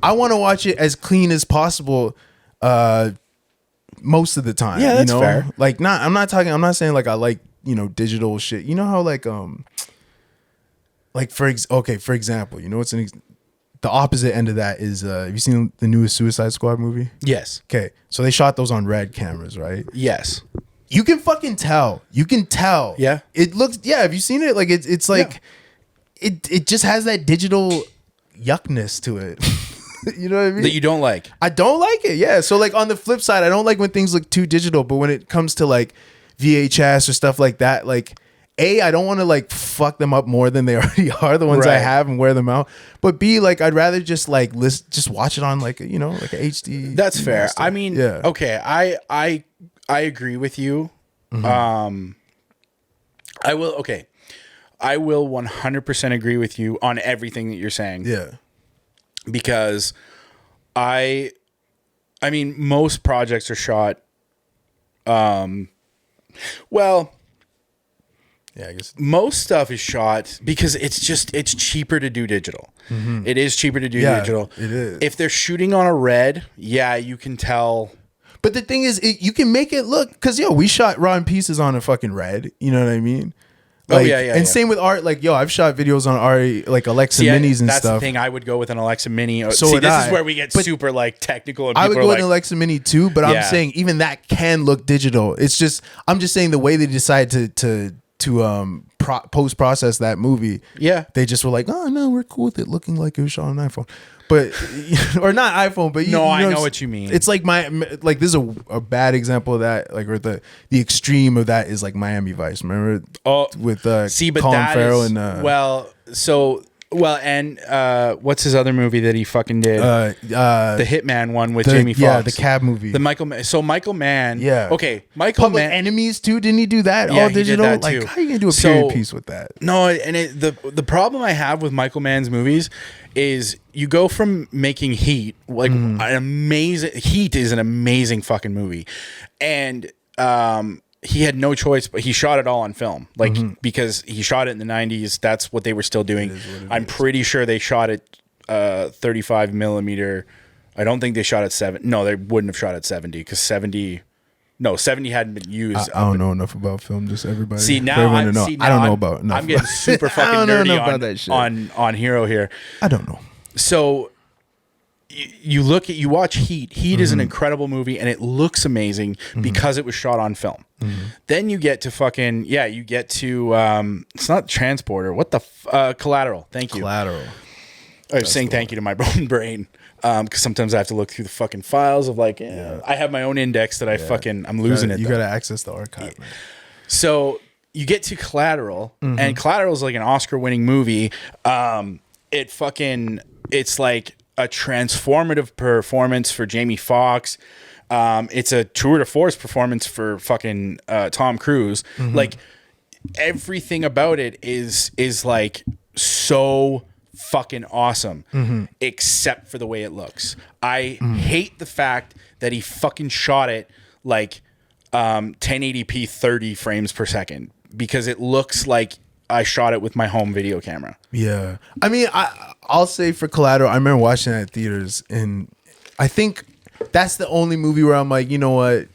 Speaker 3: I want to watch it as clean as possible, most of the time.
Speaker 2: Yeah, that's fair.
Speaker 3: Like, I'm not saying like I like digital shit. You know how like for example, what's the opposite end of that is have you seen the newest Suicide Squad movie?
Speaker 2: Yes.
Speaker 3: Okay, so they shot those on Red cameras, right?
Speaker 2: Yes.
Speaker 3: You can fucking tell. You can tell.
Speaker 2: Yeah.
Speaker 3: It looks. Yeah. Have you seen it? Like it's like, it just has that digital yuckness to it. You know what I mean?
Speaker 2: That you don't like.
Speaker 3: I don't like it. Yeah. So like on the flip side, I don't like when things look too digital. But when it comes to like VHS or stuff like that, like I don't want to like fuck them up more than they already are. The ones I have and wear them out. But B, like I'd rather just like just watch it on like like a HD.
Speaker 2: That's fair. I mean,
Speaker 3: yeah.
Speaker 2: Okay. I agree with you. I will 100% agree with you on everything that you're saying.
Speaker 3: Yeah.
Speaker 2: Because I mean, most projects are shot, well,
Speaker 3: Yeah, I guess
Speaker 2: most stuff is shot because it's cheaper to do digital. It is cheaper to do digital.
Speaker 3: It is.
Speaker 2: If they're shooting on a red, yeah, you can tell.
Speaker 3: But the thing is, you can make it look, because we shot Raw in Pieces on a fucking red. You know what I mean? Like, and same with art. Like, I've shot videos on art, like Alexa Minis and
Speaker 2: that's
Speaker 3: stuff.
Speaker 2: That's the thing. I would go with an Alexa Mini.
Speaker 3: So
Speaker 2: see, this is where we get super like technical. And
Speaker 3: I would
Speaker 2: people
Speaker 3: go
Speaker 2: are
Speaker 3: with an Alexa Mini too, but I'm saying even that can look digital. It's just, I'm just saying the way they decide to post process that movie. Yeah, they just were like, oh no, we're cool with it looking like it was shot on an iPhone. But or not iPhone, but
Speaker 2: I know what you mean.
Speaker 3: It's like this is a bad example of that, like, or the extreme of that is like Miami Vice. Remember? With Colin Farrell and
Speaker 2: and what's his other movie that he fucking did? The Hitman one with Jamie Foxx.
Speaker 3: Yeah, the cab movie.
Speaker 2: The Michael Mann.
Speaker 3: Yeah.
Speaker 2: Okay, Michael
Speaker 3: Public
Speaker 2: Mann.
Speaker 3: Enemies too. Didn't he do that?
Speaker 2: Yeah,
Speaker 3: all digital.
Speaker 2: He did that too.
Speaker 3: Like, how are you gonna do a period piece with that?
Speaker 2: No, and the problem I have with Michael Mann's movies is you go from making Heat, like an amazing. Heat is an amazing fucking movie, and he had no choice, but he shot it all on film, like because he shot it in the 90s. That's what they were still doing. I'm pretty sure they shot it 35 millimeter. I don't think they shot at 7. No, they wouldn't have shot at 70 because 70 hadn't been used.
Speaker 3: I don't know enough about film. Just everybody.
Speaker 2: See now, I don't know
Speaker 3: about enough.
Speaker 2: I'm getting super fucking nerdy on Hero here.
Speaker 3: I don't know.
Speaker 2: So you watch Heat. Heat is an incredible movie, and it looks amazing because it was shot on film. Then you get to it's not Transporter. What the Collateral. Thank you.
Speaker 3: Collateral.
Speaker 2: I was saying thank you to my own brain because sometimes I have to look through the fucking files of like I have my own index that I'm losing it.
Speaker 3: You got to access the archive. Man.
Speaker 2: So you get to Collateral, and Collateral is like an Oscar-winning movie. It's like a transformative performance for Jamie Foxx. It's a tour de force performance for fucking Tom Cruise. Like everything about it is like so fucking awesome, except for the way it looks. I hate the fact that he fucking shot it like 1080p 30 frames per second because it looks like I shot it with my home video camera.
Speaker 3: Yeah. I mean, I'll say for Collateral, I remember watching it at theaters, and I think that's the only movie where I'm like, you know what?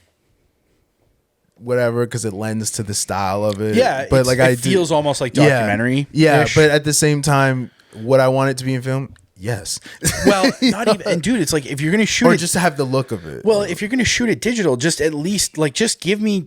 Speaker 3: Whatever, because it lends to the style of it.
Speaker 2: Yeah,
Speaker 3: but like
Speaker 2: it feels almost like documentary.
Speaker 3: Yeah, but at the same time, would I want it to be in film? Yes.
Speaker 2: Well, not even. And dude, it's like if you're gonna shoot
Speaker 3: or
Speaker 2: it,
Speaker 3: just to have the look of it.
Speaker 2: Well, if you're gonna shoot it digital, just at least like just give me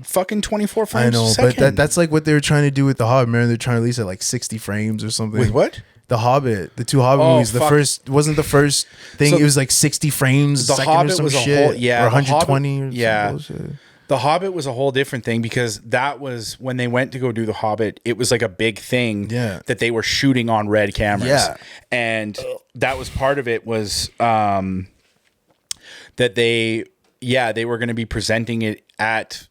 Speaker 2: fucking 24 frames. I know,
Speaker 3: a second. But that's like what they were trying to do with The Hobbit. Remember, they're trying to release it like 60 frames or something.
Speaker 2: With what?
Speaker 3: The Hobbit, the 2 Hobbit movies. The first wasn't the first thing. So it was like 60 frames.
Speaker 2: The Hobbit was a whole,
Speaker 3: or 120 or something.
Speaker 2: The Hobbit was a whole different thing because that was when they went to go do The Hobbit. It was like a big thing that they were shooting on red cameras. Yeah. And that was part of it was that they were going to be presenting it at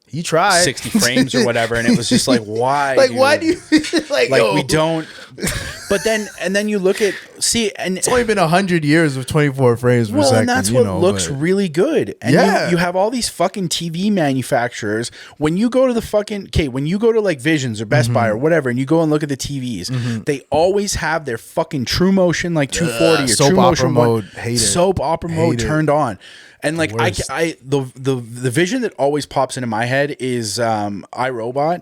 Speaker 3: he tried
Speaker 2: 60 frames or whatever, and it was just like, why?
Speaker 3: Like, why do you like
Speaker 2: we don't? But then you look at and
Speaker 3: it's only been 100 years of 24 frames per second.
Speaker 2: And that's what looks really good. And you have all these fucking TV manufacturers. When you go to when you go to like Visions or Best Buy or whatever, and you go and look at the TVs, they always have their fucking True Motion like 240 or
Speaker 3: soap
Speaker 2: True Motion
Speaker 3: mode.
Speaker 2: Soap opera mode turned on. And like the vision that always pops into my head is iRobot.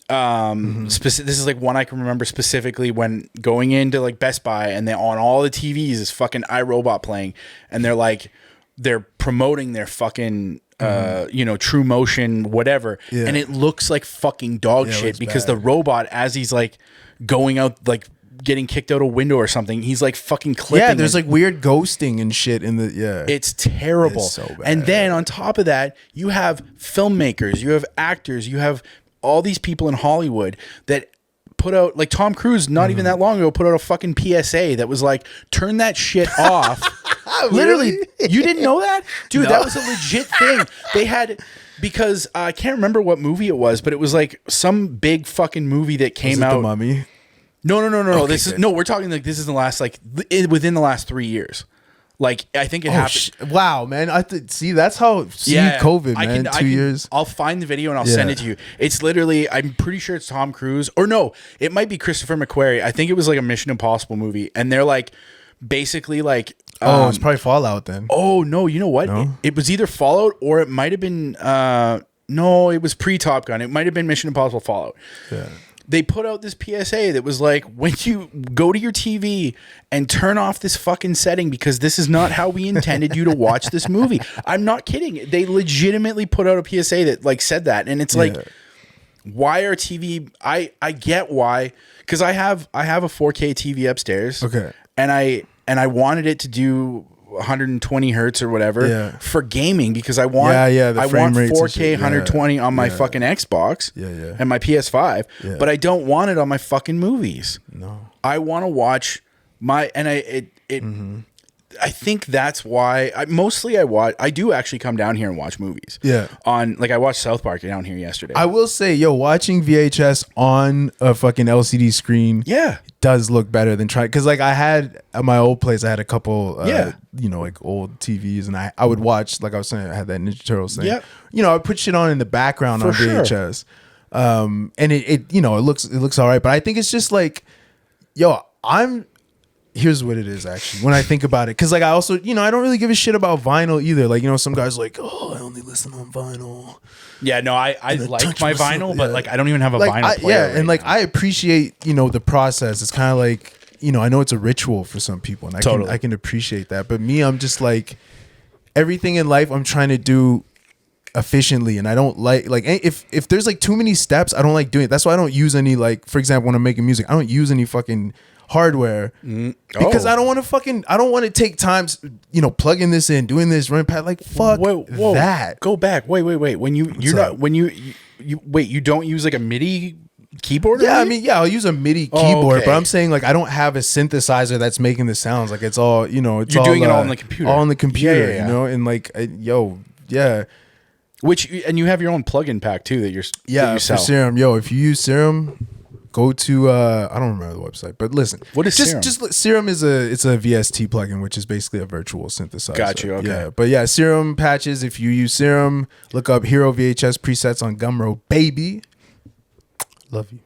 Speaker 2: This is like one I can remember specifically when going into like Best Buy and on all the TVs is fucking iRobot playing, and they're promoting their fucking True Motion whatever, and it looks like fucking dog shit because the robot, as he's like going out like getting kicked out a window or something, he's like fucking clipping.
Speaker 3: Yeah, there's like weird ghosting and shit in the
Speaker 2: it's terrible.
Speaker 3: It's so bad.
Speaker 2: And then on top of that, you have filmmakers, you have actors, you have all these people in Hollywood that put out, like Tom Cruise not even that long ago put out a fucking PSA that was like, turn that shit off. Literally, you didn't know that? Dude, no. That was a legit thing. They had, because I can't remember what movie it was, but it was like some big fucking movie that came out.
Speaker 3: The Mummy?
Speaker 2: No. Okay, we're talking like this is the last, like within the last 3 years. Like, I think it
Speaker 3: Oh,
Speaker 2: happened.
Speaker 3: wow, man. See, that's how COVID, man. 2 years.
Speaker 2: I'll find the video and I'll send it to you. It's literally, I'm pretty sure it's Tom Cruise, or no, it might be Christopher McQuarrie. I think it was like a Mission Impossible movie, and they're like basically like.
Speaker 3: It's probably Fallout then.
Speaker 2: Oh no, you know what?
Speaker 3: No?
Speaker 2: It was either Fallout or it might have been. No, it was pre Top Gun. It might have been Mission Impossible Fallout. Yeah. They put out this PSA that was like, when you go to your TV and turn off this fucking setting, because this is not how we intended you to watch this movie. I'm not kidding. They legitimately put out a PSA that like said that. And it's like, why are TV? I get why. Because I have a 4K TV upstairs.
Speaker 3: Okay.
Speaker 2: And I wanted it to do 120 hertz or whatever for gaming, because I want I want 4K 120 on my fucking Xbox and my PS5, but I don't want it on my fucking movies.
Speaker 3: No,
Speaker 2: I want to watch my I think that's why I do actually come down here and watch movies.
Speaker 3: Yeah.
Speaker 2: I watched South Park down here yesterday.
Speaker 3: I will say, watching VHS on a fucking LCD screen does look better than trying, because like I had at my old place, I had a couple like old TVs, and I would watch, like I was saying, I had that Ninja Turtles thing. I would put shit on in the background on VHS. And it looks all right, but I think it's just like, here's what it is actually when I think about it, because like I also I don't really give a shit about vinyl either. Like some guys are like, oh, I only listen on vinyl.
Speaker 2: Yeah, no, I like my vinyl, but like I don't even have a vinyl player.
Speaker 3: And like I appreciate the process. It's kind of like I know it's a ritual for some people, and I can appreciate that. But me, I'm just like, everything in life I'm trying to do efficiently, and I don't like if there's like too many steps, I don't like doing it. That's why I don't use any, like, for example, when I'm making music, I don't use any fucking hardware because I don't want to take time, plugging this in, doing this, run pad, like fuck that.
Speaker 2: Go back. Wait. When you don't use like a MIDI keyboard?
Speaker 3: Yeah, I'll use a MIDI keyboard, but I'm saying like I don't have a synthesizer that's making the sounds. Like it's all, it's
Speaker 2: you're
Speaker 3: all,
Speaker 2: doing it all on the computer.
Speaker 3: All on the computer, and like
Speaker 2: Which, and you have your own plugin pack too that you sell.
Speaker 3: For Serum. If you use Serum, go to I don't remember the website, but listen.
Speaker 2: What is Serum?
Speaker 3: Just Serum is a VST plugin, which is basically a virtual synthesizer.
Speaker 2: Got you. Okay.
Speaker 3: Yeah, but Serum patches. If you use Serum, look up Hero VHS presets on Gumroad, baby. Love you.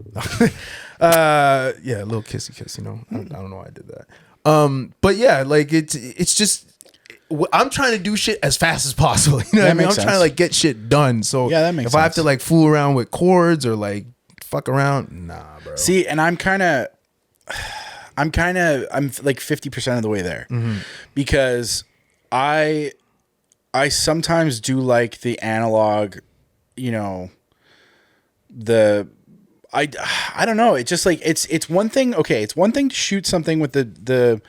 Speaker 3: A little kissy kiss. I don't know why I did that. But yeah, like it's just. I'm trying to do shit as fast as possible. You know what I mean? I'm trying to like get shit done. So
Speaker 2: that makes sense.
Speaker 3: If I have to like fool around with chords or like fuck around, nah, bro.
Speaker 2: See, and I'm like 50% of the way there, because I sometimes do like the analog, I don't know. It's just like it's one thing. Okay, it's one thing to shoot something with the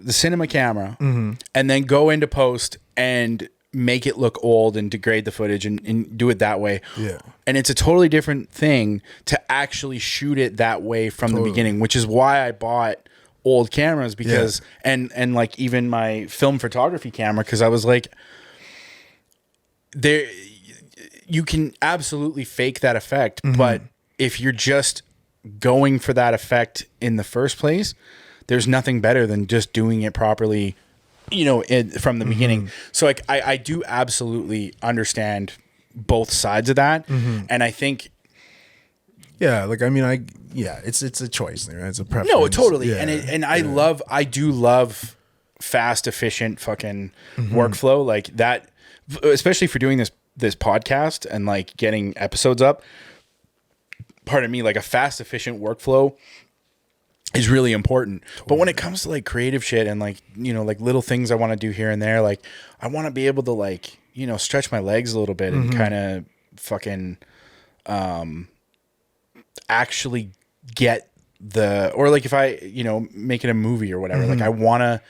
Speaker 2: cinema camera and then go into post and make it look old and degrade the footage and do it that way.
Speaker 3: Yeah.
Speaker 2: And it's a totally different thing to actually shoot it that way from the beginning, which is why I bought old cameras, because and like even my film photography camera, because I was like, you can absolutely fake that effect, but if you're just going for that effect in the first place, there's nothing better than just doing it properly, from the beginning. So like I do absolutely understand both sides of that, and I think,
Speaker 3: it's a choice there. It's a preference.
Speaker 2: No, totally, I do love fast, efficient fucking workflow like that, especially for doing this podcast and like getting episodes up. Pardon me, like a fast, efficient workflow is really important. Totally. But when it comes to like creative shit and like, like little things I want to do here and there, like I want to be able to like, stretch my legs a little bit and kind of fucking actually get or like if I, making a movie or whatever, like I want to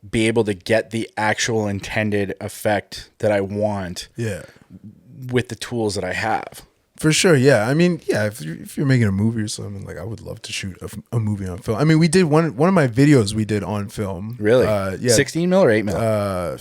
Speaker 2: be able to get the actual intended effect that I want with the tools that I have.
Speaker 3: For sure, yeah. If you're making a movie or something, like I would love to shoot a movie on film. We did one of my videos we did on film.
Speaker 2: Really? 16 mil or 8 mil?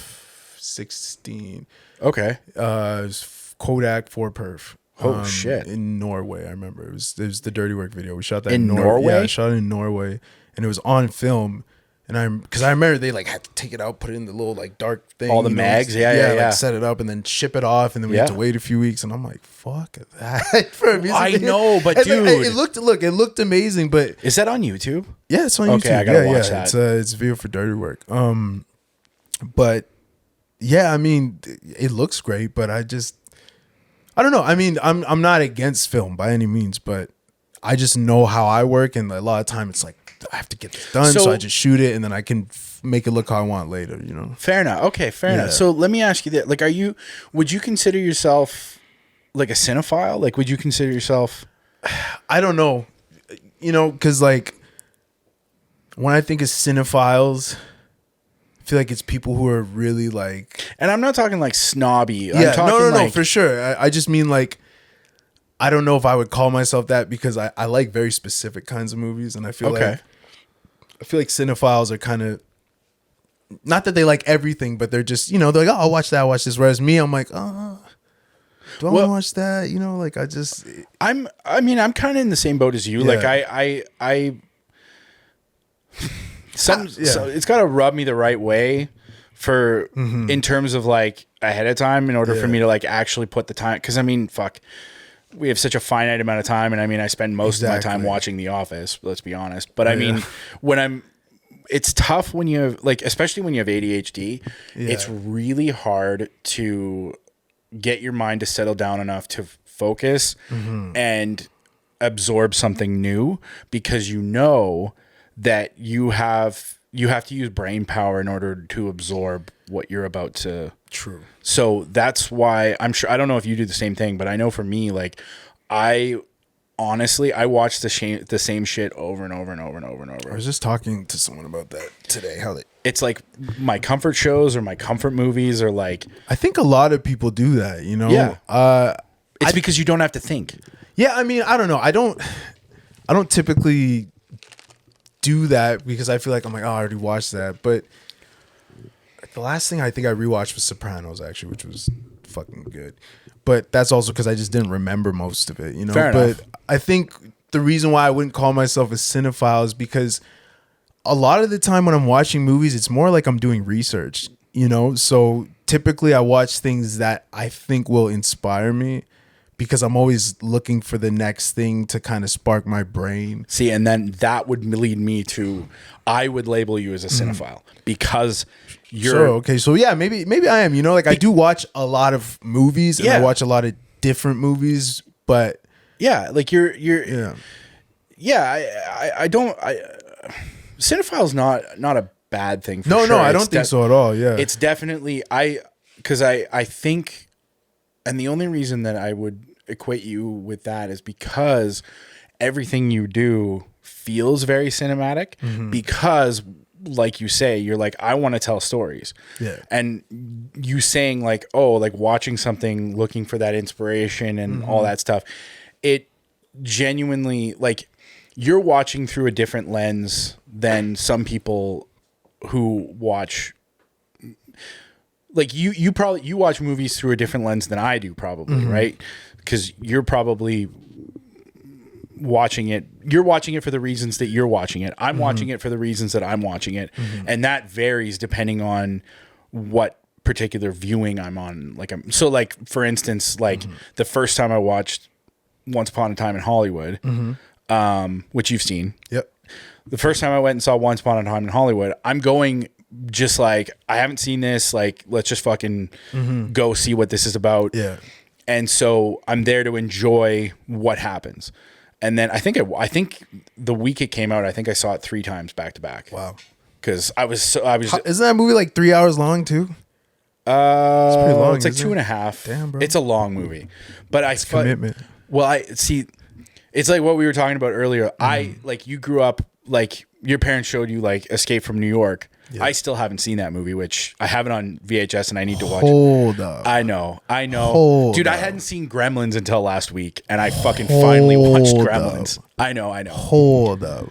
Speaker 3: 16.
Speaker 2: Okay.
Speaker 3: It was Kodak 4perf.
Speaker 2: Oh shit!
Speaker 3: In Norway, I remember it was the Dirty Work video. We shot that
Speaker 2: in Norway.
Speaker 3: Yeah, I shot it in Norway, and it was on film. And because I remember they like had to take it out, put it in the little like dark thing.
Speaker 2: All the mags, yeah.
Speaker 3: Like set it up and then ship it off, and then we had to wait a few weeks. And I'm like, fuck that for a music video.
Speaker 2: know, but
Speaker 3: and
Speaker 2: dude,
Speaker 3: it looked amazing. But
Speaker 2: is that on YouTube?
Speaker 3: Yeah, it's on YouTube.
Speaker 2: Okay, I gotta watch that.
Speaker 3: It's a video for Dirty Work. But yeah, I mean, it looks great, but I don't know. I mean, I'm not against film by any means, but I just know how I work, and a lot of time it's like I have to get this done, so I just shoot it, and then I can make it look how I want later. You know.
Speaker 2: Fair enough. Okay, fair enough. So let me ask you that: like, would you consider yourself like a cinephile? Like, would you consider yourself?
Speaker 3: I don't know. You know, because like when I think of cinephiles, I feel like it's people who are really like,
Speaker 2: and I'm not talking like snobby.
Speaker 3: Yeah,
Speaker 2: I'm talking
Speaker 3: no, for sure. I just mean like, I don't know if I would call myself that because I like very specific kinds of movies, and I feel like cinephiles are kind of, not that they like everything, but they're just, you know, they're like, oh, I'll watch that, I'll watch this. Whereas me, I'm like, do I want to watch that? You know, like
Speaker 2: I'm kind of in the same boat as you.
Speaker 3: Yeah.
Speaker 2: Like so it's got to rub me the right way for in terms of like ahead of time in order for me to like actually put the time. Because I mean, fuck, we have such a finite amount of time, and I mean, I spend most of my time watching The Office. Let's be honest. But I mean, it's tough when you have like, especially when you have ADHD. It's really hard to get your mind to settle down enough to focus and absorb something new, because you know that you have to use brain power in order to absorb what you're about to.
Speaker 3: True.
Speaker 2: So that's why I'm sure, I don't know if you do the same thing, but I know for me, like I watch the same shit over and over and over and over and over.
Speaker 3: I was just talking to someone about that today.
Speaker 2: It's like my comfort shows or my comfort movies, or like,
Speaker 3: I think a lot of people do that, you know?
Speaker 2: Yeah. It's because you don't have to think.
Speaker 3: Yeah. I mean, I don't know. I don't typically do that because I feel like I'm like, oh, I already watched that. But the last thing I think I rewatched was Sopranos, actually, which was fucking good. But that's also because I just didn't remember most of it, you know?
Speaker 2: Fair enough.
Speaker 3: But I think the reason why I wouldn't call myself a cinephile is because a lot of the time when I'm watching movies, it's more like I'm doing research, you know? So typically I watch things that I think will inspire me, because I'm always looking for the next thing to kind of spark my brain.
Speaker 2: See, and then that would lead me to, I would label you as a cinephile because you're
Speaker 3: okay. So yeah, maybe I am. You know, like I do watch a lot of movies, and I watch a lot of different movies, but
Speaker 2: like you're I don't. Cinephile's not a bad thing. For
Speaker 3: no,
Speaker 2: sure.
Speaker 3: I don't think so at all. Yeah,
Speaker 2: it's definitely because I think, and the only reason that I would equate you with that is because everything you do feels very cinematic, because like you say, you're like, I want to tell stories.
Speaker 3: Yeah.
Speaker 2: And you saying like, oh, like watching something, looking for that inspiration and all that stuff, it genuinely, like, you're watching through a different lens than some people who watch. Like you watch movies through a different lens than I do, probably, right? Because you're probably watching it. You're watching it for the reasons that you're watching it. I'm watching it for the reasons that I'm watching it, and that varies depending on what particular viewing I'm on. Like, so like for instance, like the first time I watched Once Upon a Time in Hollywood, which you've seen.
Speaker 3: Yep.
Speaker 2: The first time I went and saw Once Upon a Time in Hollywood, I'm going just like, I haven't seen this. Like, let's just fucking go see what this is about.
Speaker 3: Yeah.
Speaker 2: And so I'm there to enjoy what happens. And then I think the week it came out, I think I saw it 3 times back to back.
Speaker 3: Wow.
Speaker 2: Because I was
Speaker 3: isn't that movie like 3 hours long too?
Speaker 2: It's
Speaker 3: pretty long.
Speaker 2: It's like 2.5.
Speaker 3: Damn, bro.
Speaker 2: It's a long movie. But it's
Speaker 3: commitment.
Speaker 2: Well, I see. It's like what we were talking about earlier. I like, you grew up, like your parents showed you like Escape from New York. Yeah. I still haven't seen that movie, which I have it on VHS and I need to watch
Speaker 3: Hold
Speaker 2: it.
Speaker 3: up.
Speaker 2: I know. Dude, I hadn't seen Gremlins until last week, and I fucking finally watched Gremlins. I know.
Speaker 3: Hold up.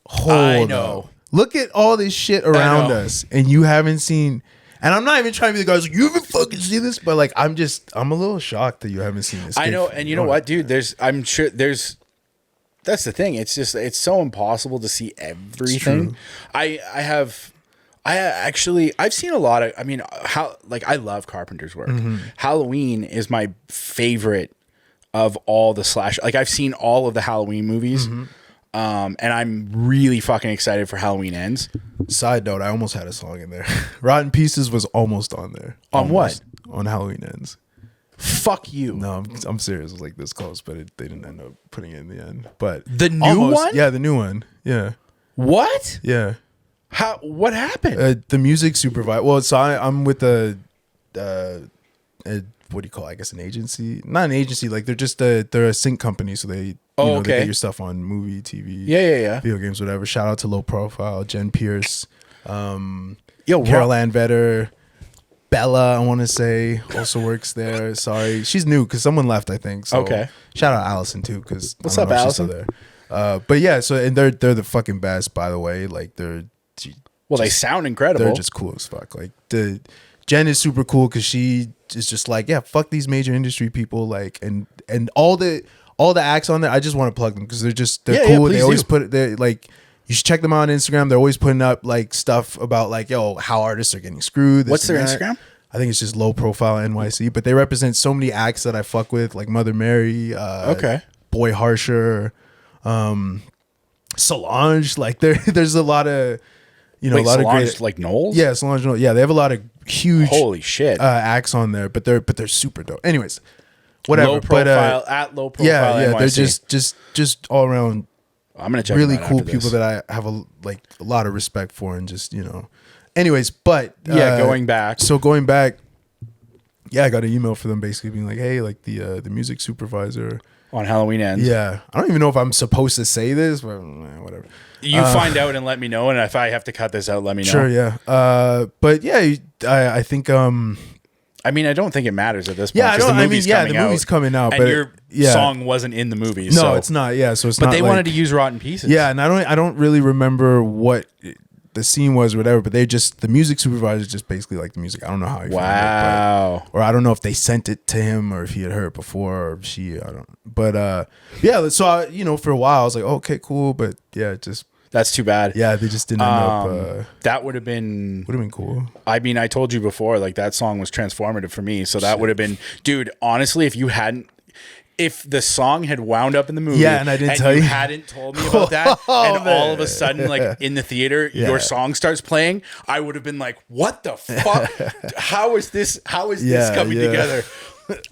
Speaker 3: Hold up. Look at all this shit around us, and you haven't seen. And I'm not even trying to be the guy who's like, you haven't fucking seen this, but like, I'm a little shocked that you haven't seen this.
Speaker 2: I know, and you know what, dude? There's that's the thing. It's just it's so impossible to see everything. I've seen a lot of. I mean, I love Carpenter's work. Halloween is my favorite of all the slash. Like I've seen all of the Halloween movies, and I'm really fucking excited for Halloween Ends.
Speaker 3: Side note: I almost had a song in there. Rotten Pieces was almost on there.
Speaker 2: On what?
Speaker 3: On Halloween Ends.
Speaker 2: Fuck you.
Speaker 3: No, I'm serious. It was like this close, but they didn't end up putting it in the end. But
Speaker 2: the new one?
Speaker 3: Yeah, the new one. Yeah.
Speaker 2: What?
Speaker 3: Yeah.
Speaker 2: How? What happened?
Speaker 3: The music supervisor. Well, so I'm with a what do you call it? I guess an agency. Not an agency. Like they're a sync company, so they they get your stuff on movie, TV, video games, whatever. Shout out to Low Profile, Jen Pierce, Carol Ann Vetter. Bella, I want to say, also works there. Sorry, she's new because someone left, I think. So shout out Allison too, because
Speaker 2: what's up, Allison?
Speaker 3: She's still there. But yeah, so and they're the fucking best, by the way. Like
Speaker 2: they sound incredible.
Speaker 3: They're just cool as fuck. Like Jen is super cool because she is just like, yeah, fuck these major industry people. Like and all the acts on there, I just want to plug them because they're cool. They always put they're like. You should check them out on Instagram. They're always putting up like stuff about like, how artists are getting screwed.
Speaker 2: What's their Instagram?
Speaker 3: I think it's just Low Profile NYC. But they represent so many acts that I fuck with, like Mother Mary, Boy Harsher, Solange. Like there's a lot of a lot
Speaker 2: Solange,
Speaker 3: of great
Speaker 2: like Knowles.
Speaker 3: Yeah, Solange Knowles. Yeah, they have a lot of huge
Speaker 2: holy shit
Speaker 3: acts on there, but they're super dope. Anyways, whatever.
Speaker 2: Low Profile at Low Profile.
Speaker 3: Yeah,
Speaker 2: NYC.
Speaker 3: they're just all around.
Speaker 2: I'm gonna check
Speaker 3: really cool people that I have a lot of respect for, and just anyways, but
Speaker 2: going back.
Speaker 3: So going back, I got an email for them basically being like, hey, like the music supervisor
Speaker 2: on Halloween Ends.
Speaker 3: Yeah, I don't even know if I'm supposed to say this, but whatever.
Speaker 2: You find out and let me know, and if I have to cut this out, let me know.
Speaker 3: Sure, yeah. But yeah, I think
Speaker 2: I mean, I don't think it matters at this point.
Speaker 3: Yeah, the movie's coming out,
Speaker 2: and
Speaker 3: but
Speaker 2: your song wasn't in the movie.
Speaker 3: No,
Speaker 2: so.
Speaker 3: it's not. Yeah, so it's
Speaker 2: but
Speaker 3: not.
Speaker 2: But they wanted to use Rotten Pieces.
Speaker 3: Yeah, and I don't really remember what the scene was or whatever. But the music supervisor just basically liked the music. I don't know how he found it, or I don't know if they sent it to him or if he had heard it before or she. I don't. But yeah, so I, for a while I was like, okay, cool, but yeah, just.
Speaker 2: That's too bad.
Speaker 3: Yeah, they just didn't end up.
Speaker 2: That would have been
Speaker 3: cool.
Speaker 2: I mean, I told you before, like that song was transformative for me. So that would have been, dude. Honestly, if the song had wound up in the movie,
Speaker 3: and I didn't tell you,
Speaker 2: hadn't told me about that, and all of a sudden, like in the theater, your song starts playing, I would have been like, "What the fuck? How is this coming together?"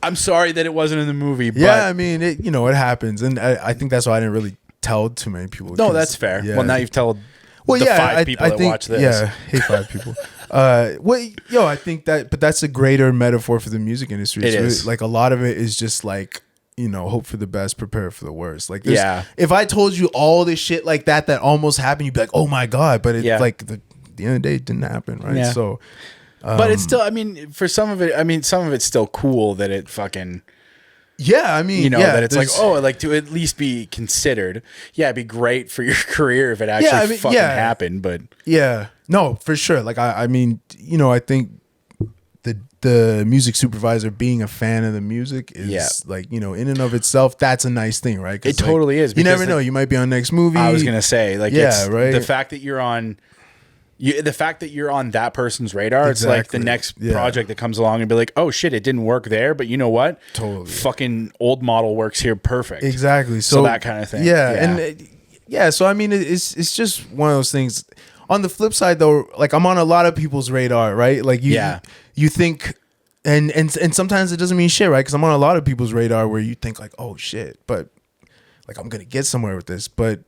Speaker 2: I'm sorry that it wasn't in the movie. But
Speaker 3: I mean, it happens, and I think that's why I didn't really tell too many people.
Speaker 2: No, that's fair. Yeah. Well, now you've told the 5 people that watch this.
Speaker 3: Yeah, hey 5 people. I think but that's a greater metaphor for the music industry. It's really, like a lot of it is just like, hope for the best, prepare for the worst. Like, if I told you all this shit like that almost happened, you'd be like, oh my God. But it's like at the end of the day, it didn't happen, right?
Speaker 2: Yeah.
Speaker 3: So,
Speaker 2: but it's still, I mean, for some of it, some of it's still cool that it fucking.
Speaker 3: Yeah, I mean,
Speaker 2: that it's like, like to at least be considered. Yeah, it'd be great for your career if it actually fucking happened. But
Speaker 3: yeah, no, for sure. Like, I mean, I think the music supervisor being a fan of the music is like, in and of itself, that's a nice thing, right?
Speaker 2: It totally is.
Speaker 3: You never know. You might be on next movie.
Speaker 2: I was gonna say, like,
Speaker 3: right.
Speaker 2: The fact that you're on. The fact that you're on that person's radar, it's like the next project that comes along and be like, oh shit, it didn't work there, but you know what?
Speaker 3: Totally.
Speaker 2: Fucking old model works here perfect.
Speaker 3: Exactly.
Speaker 2: So that kind of thing.
Speaker 3: Yeah. So I mean, it's just one of those things. On the flip side, though, like I'm on a lot of people's radar, right? Like you think, and sometimes it doesn't mean shit, right? Because I'm on a lot of people's radar where you think like, oh shit, but like I'm gonna get somewhere with this, but.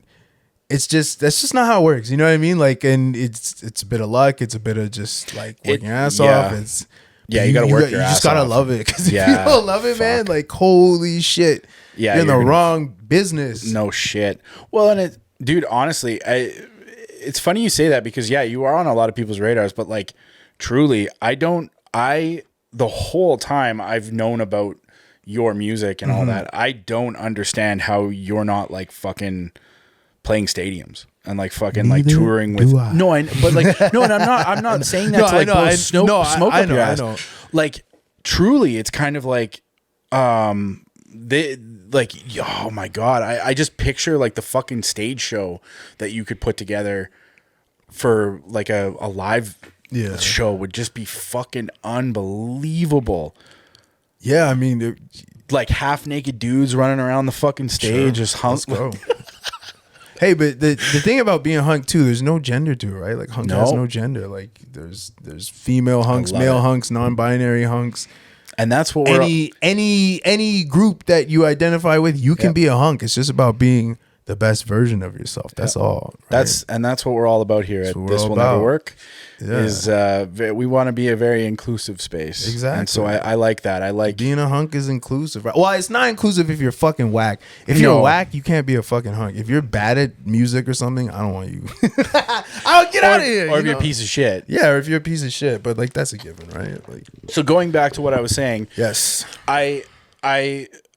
Speaker 3: That's just not how it works. You know what I mean? Like, and it's a bit of luck. It's a bit of just like working your ass off. It's
Speaker 2: you gotta work your ass off.
Speaker 3: You just gotta love it. Because if you don't love it, man, like holy shit. Yeah, you're in the wrong business.
Speaker 2: No shit. Well, and dude, honestly, it's funny you say that because you are on a lot of people's radars, but like truly, the whole time I've known about your music and all that, I don't understand how you're not like fucking playing stadiums and like fucking like touring with and I'm not saying that to like blow smoke up your ass. I know. Like truly it's kind of like like, oh my God, I just picture like the fucking stage show that you could put together for like a live show would just be fucking unbelievable.
Speaker 3: Yeah, I mean,
Speaker 2: like half naked dudes running around the fucking stage, just Hunk.
Speaker 3: Let's go. Hey, but the thing about being Hunk too, there's no gender to it, right? Like Hunk has no gender. Like there's female hunks, male hunks, non-binary hunks.
Speaker 2: And that's what
Speaker 3: any group that you identify with, you can be a hunk. It's just about being the best version of yourself. That's all. Right?
Speaker 2: That's what we're all about here at This Will Never Work. Yeah. Is we want to be a very inclusive space.
Speaker 3: Exactly.
Speaker 2: And so I like that. I like
Speaker 3: being a hunk is inclusive. Right? Well, it's not inclusive if you're fucking whack. If you're whack, you can't be a fucking hunk. If you're bad at music or something, I don't want you. I'll get out of here.
Speaker 2: Or if you're a piece of shit.
Speaker 3: Yeah, or if you're a piece of shit. But like that's a given, right? Like.
Speaker 2: So going back to what I was saying.
Speaker 3: Yes.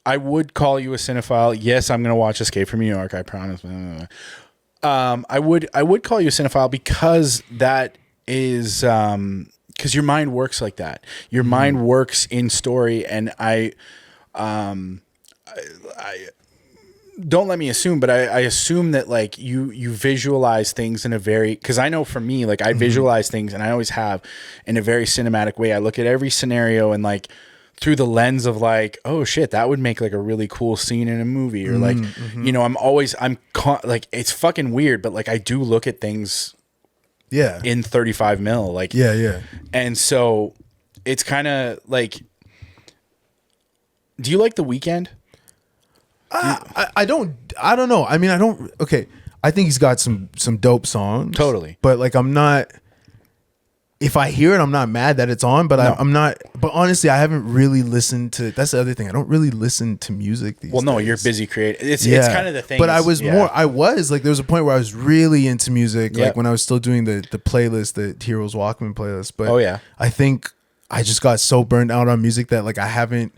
Speaker 2: I would call you a cinephile. Yes, I'm gonna watch Escape from New York. I promise. I would call you a cinephile because that is because your mind works like that. Your mind works in story, and I don't let me assume, but I assume that like you visualize things in a very, because I know for me, like I visualize things, and I always have, in a very cinematic way. I look at every scenario and like through the lens of like, oh shit, that would make like a really cool scene in a movie, or like, you know, like it's fucking weird, but like I do look at things in 35 mil, like and so it's kind of like, do you like The Weeknd?
Speaker 3: I don't know. I mean, I think he's got some dope songs,
Speaker 2: totally,
Speaker 3: but like I'm not, if I hear it, I'm not mad that it's on, but I'm not. But honestly, I haven't really listened to. That's the other thing. I don't really listen to music these days.
Speaker 2: No, you're busy creating. It's kind of the thing.
Speaker 3: But I was like, there was a point where I was really into music, like when I was still doing the playlist, the Heroes Walkman playlist. But I think I just got so burned out on music that like I haven't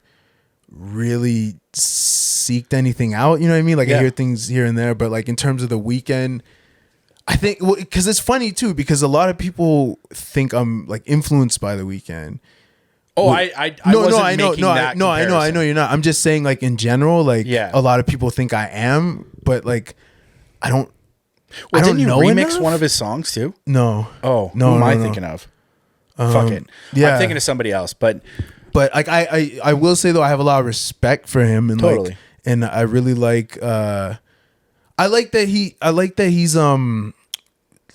Speaker 3: really seeked anything out. You know what I mean? Like I hear things here and there, but like in terms of The Weeknd, I think, because it's funny too, because a lot of people think I'm like influenced by The Weeknd.
Speaker 2: Oh, I
Speaker 3: know you're not. I'm just saying, like in general, like a lot of people think I am, but like I don't.
Speaker 2: Well,
Speaker 3: I don't
Speaker 2: didn't you
Speaker 3: know
Speaker 2: remix
Speaker 3: enough?
Speaker 2: one of his songs too?
Speaker 3: No.
Speaker 2: Oh,
Speaker 3: no.
Speaker 2: Who am I thinking of? Fuck it. Yeah, I'm thinking of somebody else, but
Speaker 3: like I will say though, I have a lot of respect for him, and like, and I really like. I like that he's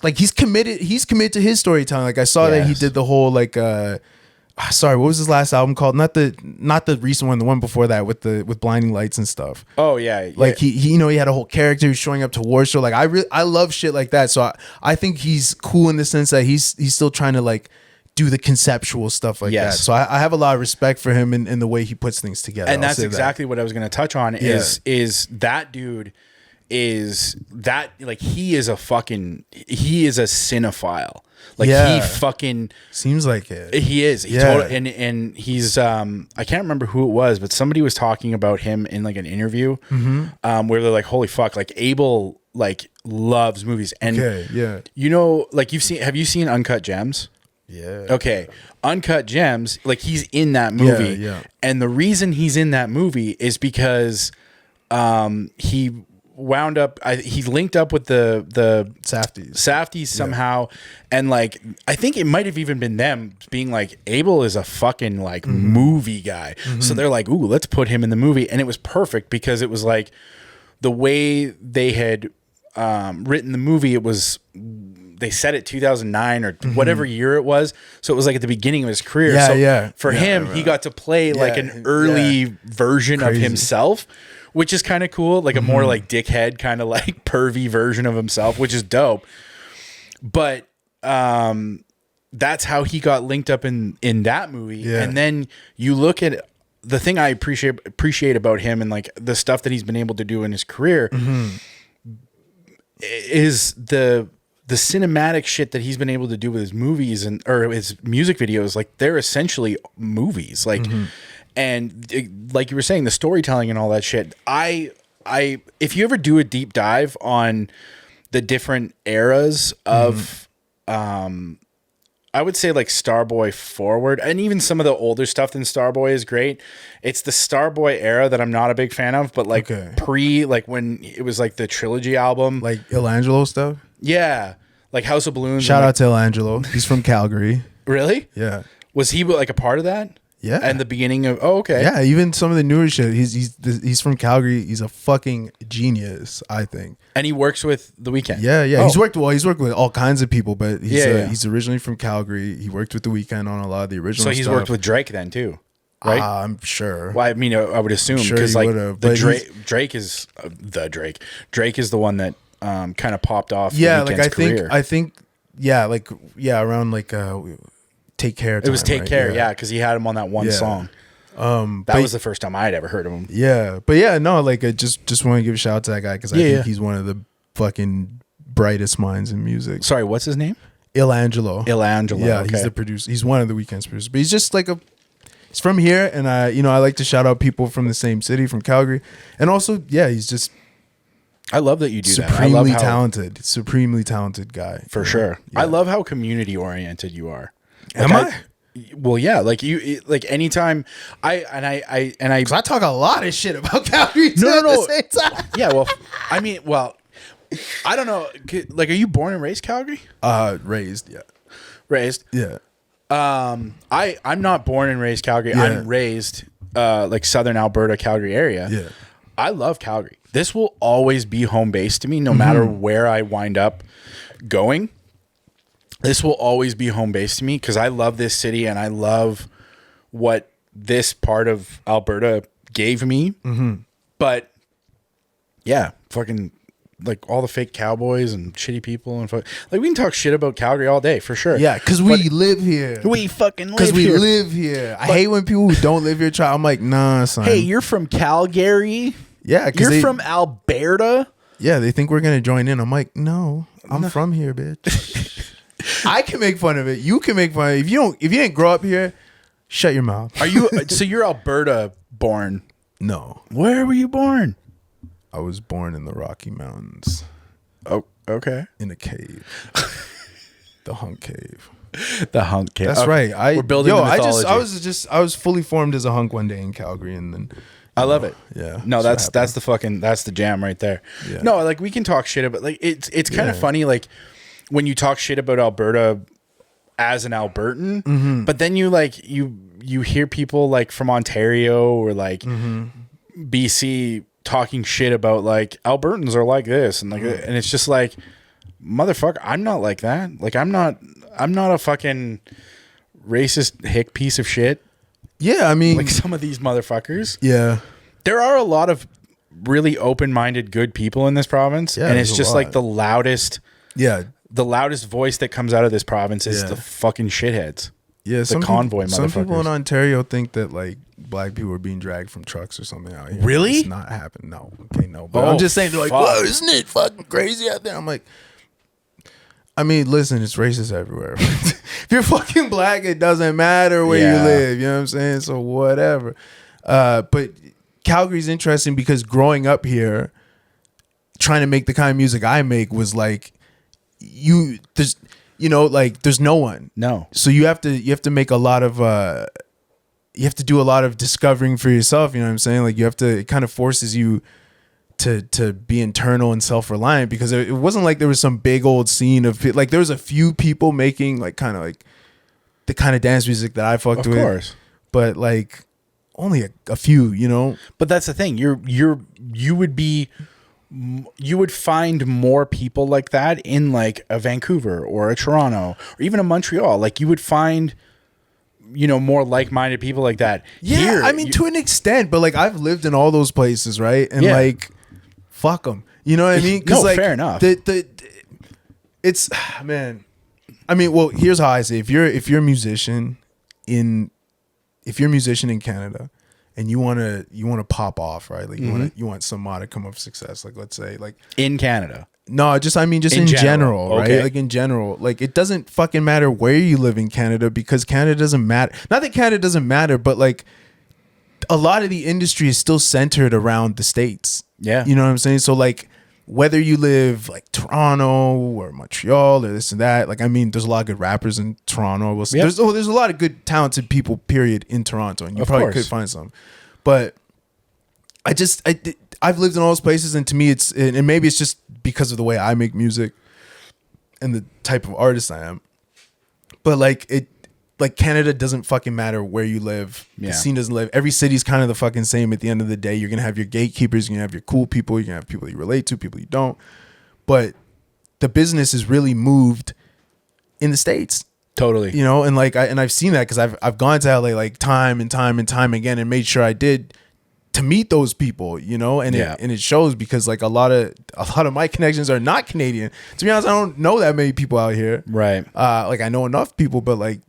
Speaker 3: like he's committed to his storytelling. Like I saw that he did the whole like sorry, what was his last album called? Not the recent one, the one before that with blinding lights and stuff.
Speaker 2: Oh yeah.
Speaker 3: Like he you know, he had a whole character who's showing up to war show. Like I love shit like that. So I think he's cool in the sense that he's still trying to like do the conceptual stuff like that. So I have a lot of respect for him in the way he puts things together.
Speaker 2: And that's exactly what I was going to touch on is that dude is that, like, he is a cinephile. Like he fucking
Speaker 3: seems like it.
Speaker 2: He is. And he's I can't remember who it was, but somebody was talking about him in like an interview where they're like, holy fuck, like Abel like loves movies. And you know, like have you seen Uncut Gems?
Speaker 3: Yeah.
Speaker 2: Okay. Uncut Gems, like he's in that movie. Yeah. And the reason he's in that movie is because he wound up he linked up with the Safdies somehow, and like I think it might have even been them being like, Abel is a fucking like movie guy. So they're like, ooh, let's put him in the movie. And it was perfect because it was like the way they had written the movie, it was, they set it 2009 or whatever year it was. So it was like at the beginning of his career. For him, he got to play like an early version of himself, which is kind of cool. Like a more like dickhead kind of like pervy version of himself, which is dope. But that's how he got linked up in that movie. Yeah. And then you look at the thing I appreciate about him and like the stuff that he's been able to do in his career is the cinematic shit that he's been able to do with his movies or his music videos. Like they're essentially movies. Like, and like you were saying, the storytelling and all that shit. If you ever do a deep dive on the different eras of I would say like Starboy forward, and even some of the older stuff than Starboy is great. It's the Starboy era that I'm not a big fan of, but like like when it was like the trilogy album,
Speaker 3: like Il Angelo stuff.
Speaker 2: Yeah, like House of Balloons.
Speaker 3: Shout out to Il Angelo. He's from Calgary.
Speaker 2: Really?
Speaker 3: Yeah.
Speaker 2: Was he like a part of that?
Speaker 3: Yeah.
Speaker 2: And the beginning of okay.
Speaker 3: Yeah, even some of the newer shit. He's from Calgary. He's a fucking genius, I think.
Speaker 2: And he works with The Weeknd.
Speaker 3: Yeah.
Speaker 2: Oh.
Speaker 3: He's worked with all kinds of people, but he's originally from Calgary. He worked with The Weeknd on a lot of the original
Speaker 2: stuff. So he's worked with Drake then too, right?
Speaker 3: I'm sure.
Speaker 2: Well, I mean, I would assume because like Drake is Drake is the one that kind of popped off.
Speaker 3: Yeah,
Speaker 2: The
Speaker 3: like I think around like Take Care time,
Speaker 2: it was Take
Speaker 3: right?
Speaker 2: Care, yeah, because he had him on that one song. That was the first time I'd ever heard of him.
Speaker 3: Yeah, but yeah, no, like I just want to give a shout out to that guy because I think he's one of the fucking brightest minds in music.
Speaker 2: Sorry, what's his name?
Speaker 3: Il Angelo.
Speaker 2: Yeah,
Speaker 3: he's the producer. He's one of the Weeknd's producers, but he's just like he's from here, and I like to shout out people from the same city, from Calgary, and also he's just.
Speaker 2: I love that you do that.
Speaker 3: Supremely talented guy
Speaker 2: for sure. Yeah. I love how community oriented you are.
Speaker 3: Am I?
Speaker 2: Well, yeah. Like you, like anytime I
Speaker 3: talk a lot of shit about Calgary.
Speaker 2: No.
Speaker 3: At the same time.
Speaker 2: Yeah. Well, I mean, I don't know. Like, are you born and raised Calgary?
Speaker 3: Raised. Yeah.
Speaker 2: Raised.
Speaker 3: Yeah.
Speaker 2: I'm not born and raised Calgary. Yeah. I'm raised like Southern Alberta, Calgary area.
Speaker 3: Yeah.
Speaker 2: I love Calgary. This will always be home base to me, no matter where I wind up going. This will always be home base to me because I love this city and I love what this part of Alberta gave me. But yeah, fucking like all the fake cowboys and shitty people and like we can talk shit about Calgary all day for sure.
Speaker 3: Yeah, because we live here.
Speaker 2: We fucking live
Speaker 3: here. Because we live here. I
Speaker 2: But,
Speaker 3: hate when people who don't live here try. I'm like, nah, son.
Speaker 2: Hey, you're from Calgary?
Speaker 3: Yeah,
Speaker 2: you're from Alberta?
Speaker 3: Yeah, they think we're gonna join in. I'm like, no, I'm from here, bitch. I can make fun of it. You can make fun of it. If you didn't grow up here, shut your mouth.
Speaker 2: Are you? So you're Alberta born?
Speaker 3: No.
Speaker 2: Where were you born?
Speaker 3: I was born in the Rocky Mountains.
Speaker 2: Oh, okay.
Speaker 3: In a cave. The Hunk Cave.
Speaker 2: The Hunk Cave.
Speaker 3: That's right.
Speaker 2: We're building the mythology.
Speaker 3: I was fully formed as a hunk one day in Calgary, and then
Speaker 2: I love it.
Speaker 3: Yeah.
Speaker 2: No, that's the jam right there. Yeah. No, like we can talk shit about like it's kind of funny like when you talk shit about Alberta as an Albertan, but then you like you hear people like from Ontario or like BC talking shit about like Albertans are like this and like and it's just like motherfucker, I'm not like that. Like I'm not a fucking racist hick piece of shit.
Speaker 3: Yeah, I mean
Speaker 2: like some of these motherfuckers.
Speaker 3: Yeah.
Speaker 2: There are a lot of really open-minded good people in this province and it's just like the loudest voice that comes out of this province is the fucking shitheads.
Speaker 3: Yeah,
Speaker 2: the convoy motherfuckers.
Speaker 3: Some people in Ontario think that like black people are being dragged from trucks or something out here.
Speaker 2: Really?
Speaker 3: It's not happening. No. Okay, no. But I'm just saying, they're like, whoa, isn't it fucking crazy out there? I'm like, I mean, listen, it's racist everywhere. If you're fucking black, it doesn't matter where you live. You know what I'm saying? So whatever. But Calgary's interesting because growing up here, trying to make the kind of music I make was like, there's no one.
Speaker 2: No.
Speaker 3: So you have to make a lot of you have to do a lot of discovering for yourself, you know what I'm saying? Like it kind of forces you to be internal and self-reliant because it wasn't like there was some big old scene of like there was a few people making like kind of like the kind of dance music that I fucked with. Of course. But like only a few, you know?
Speaker 2: But that's the thing. You would find more people like that in like a Vancouver or a Toronto or even a Montreal. Like you would find, more like-minded people like that.
Speaker 3: Yeah, here, I mean, to an extent, but like I've lived in all those places, right? And like, fuck them. You know what I mean?
Speaker 2: No,
Speaker 3: like,
Speaker 2: fair enough.
Speaker 3: It's man. I mean, well, here's how I say: if you're a musician in Canada. And you wanna pop off, right? Like you want some modicum of success. Like let's say like
Speaker 2: in Canada.
Speaker 3: No, just in general, right?
Speaker 2: Okay.
Speaker 3: Like in general. Like it doesn't fucking matter where you live in Canada because Canada doesn't matter. Not that Canada doesn't matter, but like a lot of the industry is still centered around the States.
Speaker 2: Yeah.
Speaker 3: You know what I'm saying? So like whether you live like Toronto or Montreal or this and that, like, I mean, there's a lot of good rappers in Toronto. There's a lot of good talented people, period, in Toronto, and you probably could find some. But I've lived in all those places, and to me, and maybe it's just because of the way I make music and the type of artist I am. But like Canada doesn't fucking matter where you live. The scene doesn't live. Every city's kind of the fucking same at the end of the day. You're going to have your gatekeepers. You're going to have your cool people. You're going to have people you relate to, people you don't. But the business is really moved in the States.
Speaker 2: Totally.
Speaker 3: You know, and like, I've seen that because I've gone to LA like time and time and time again and made sure I did to meet those people, you know, and it shows because like a lot of my connections are not Canadian. To be honest, I don't know that many people out here.
Speaker 2: Right.
Speaker 3: Like I know enough people, but like,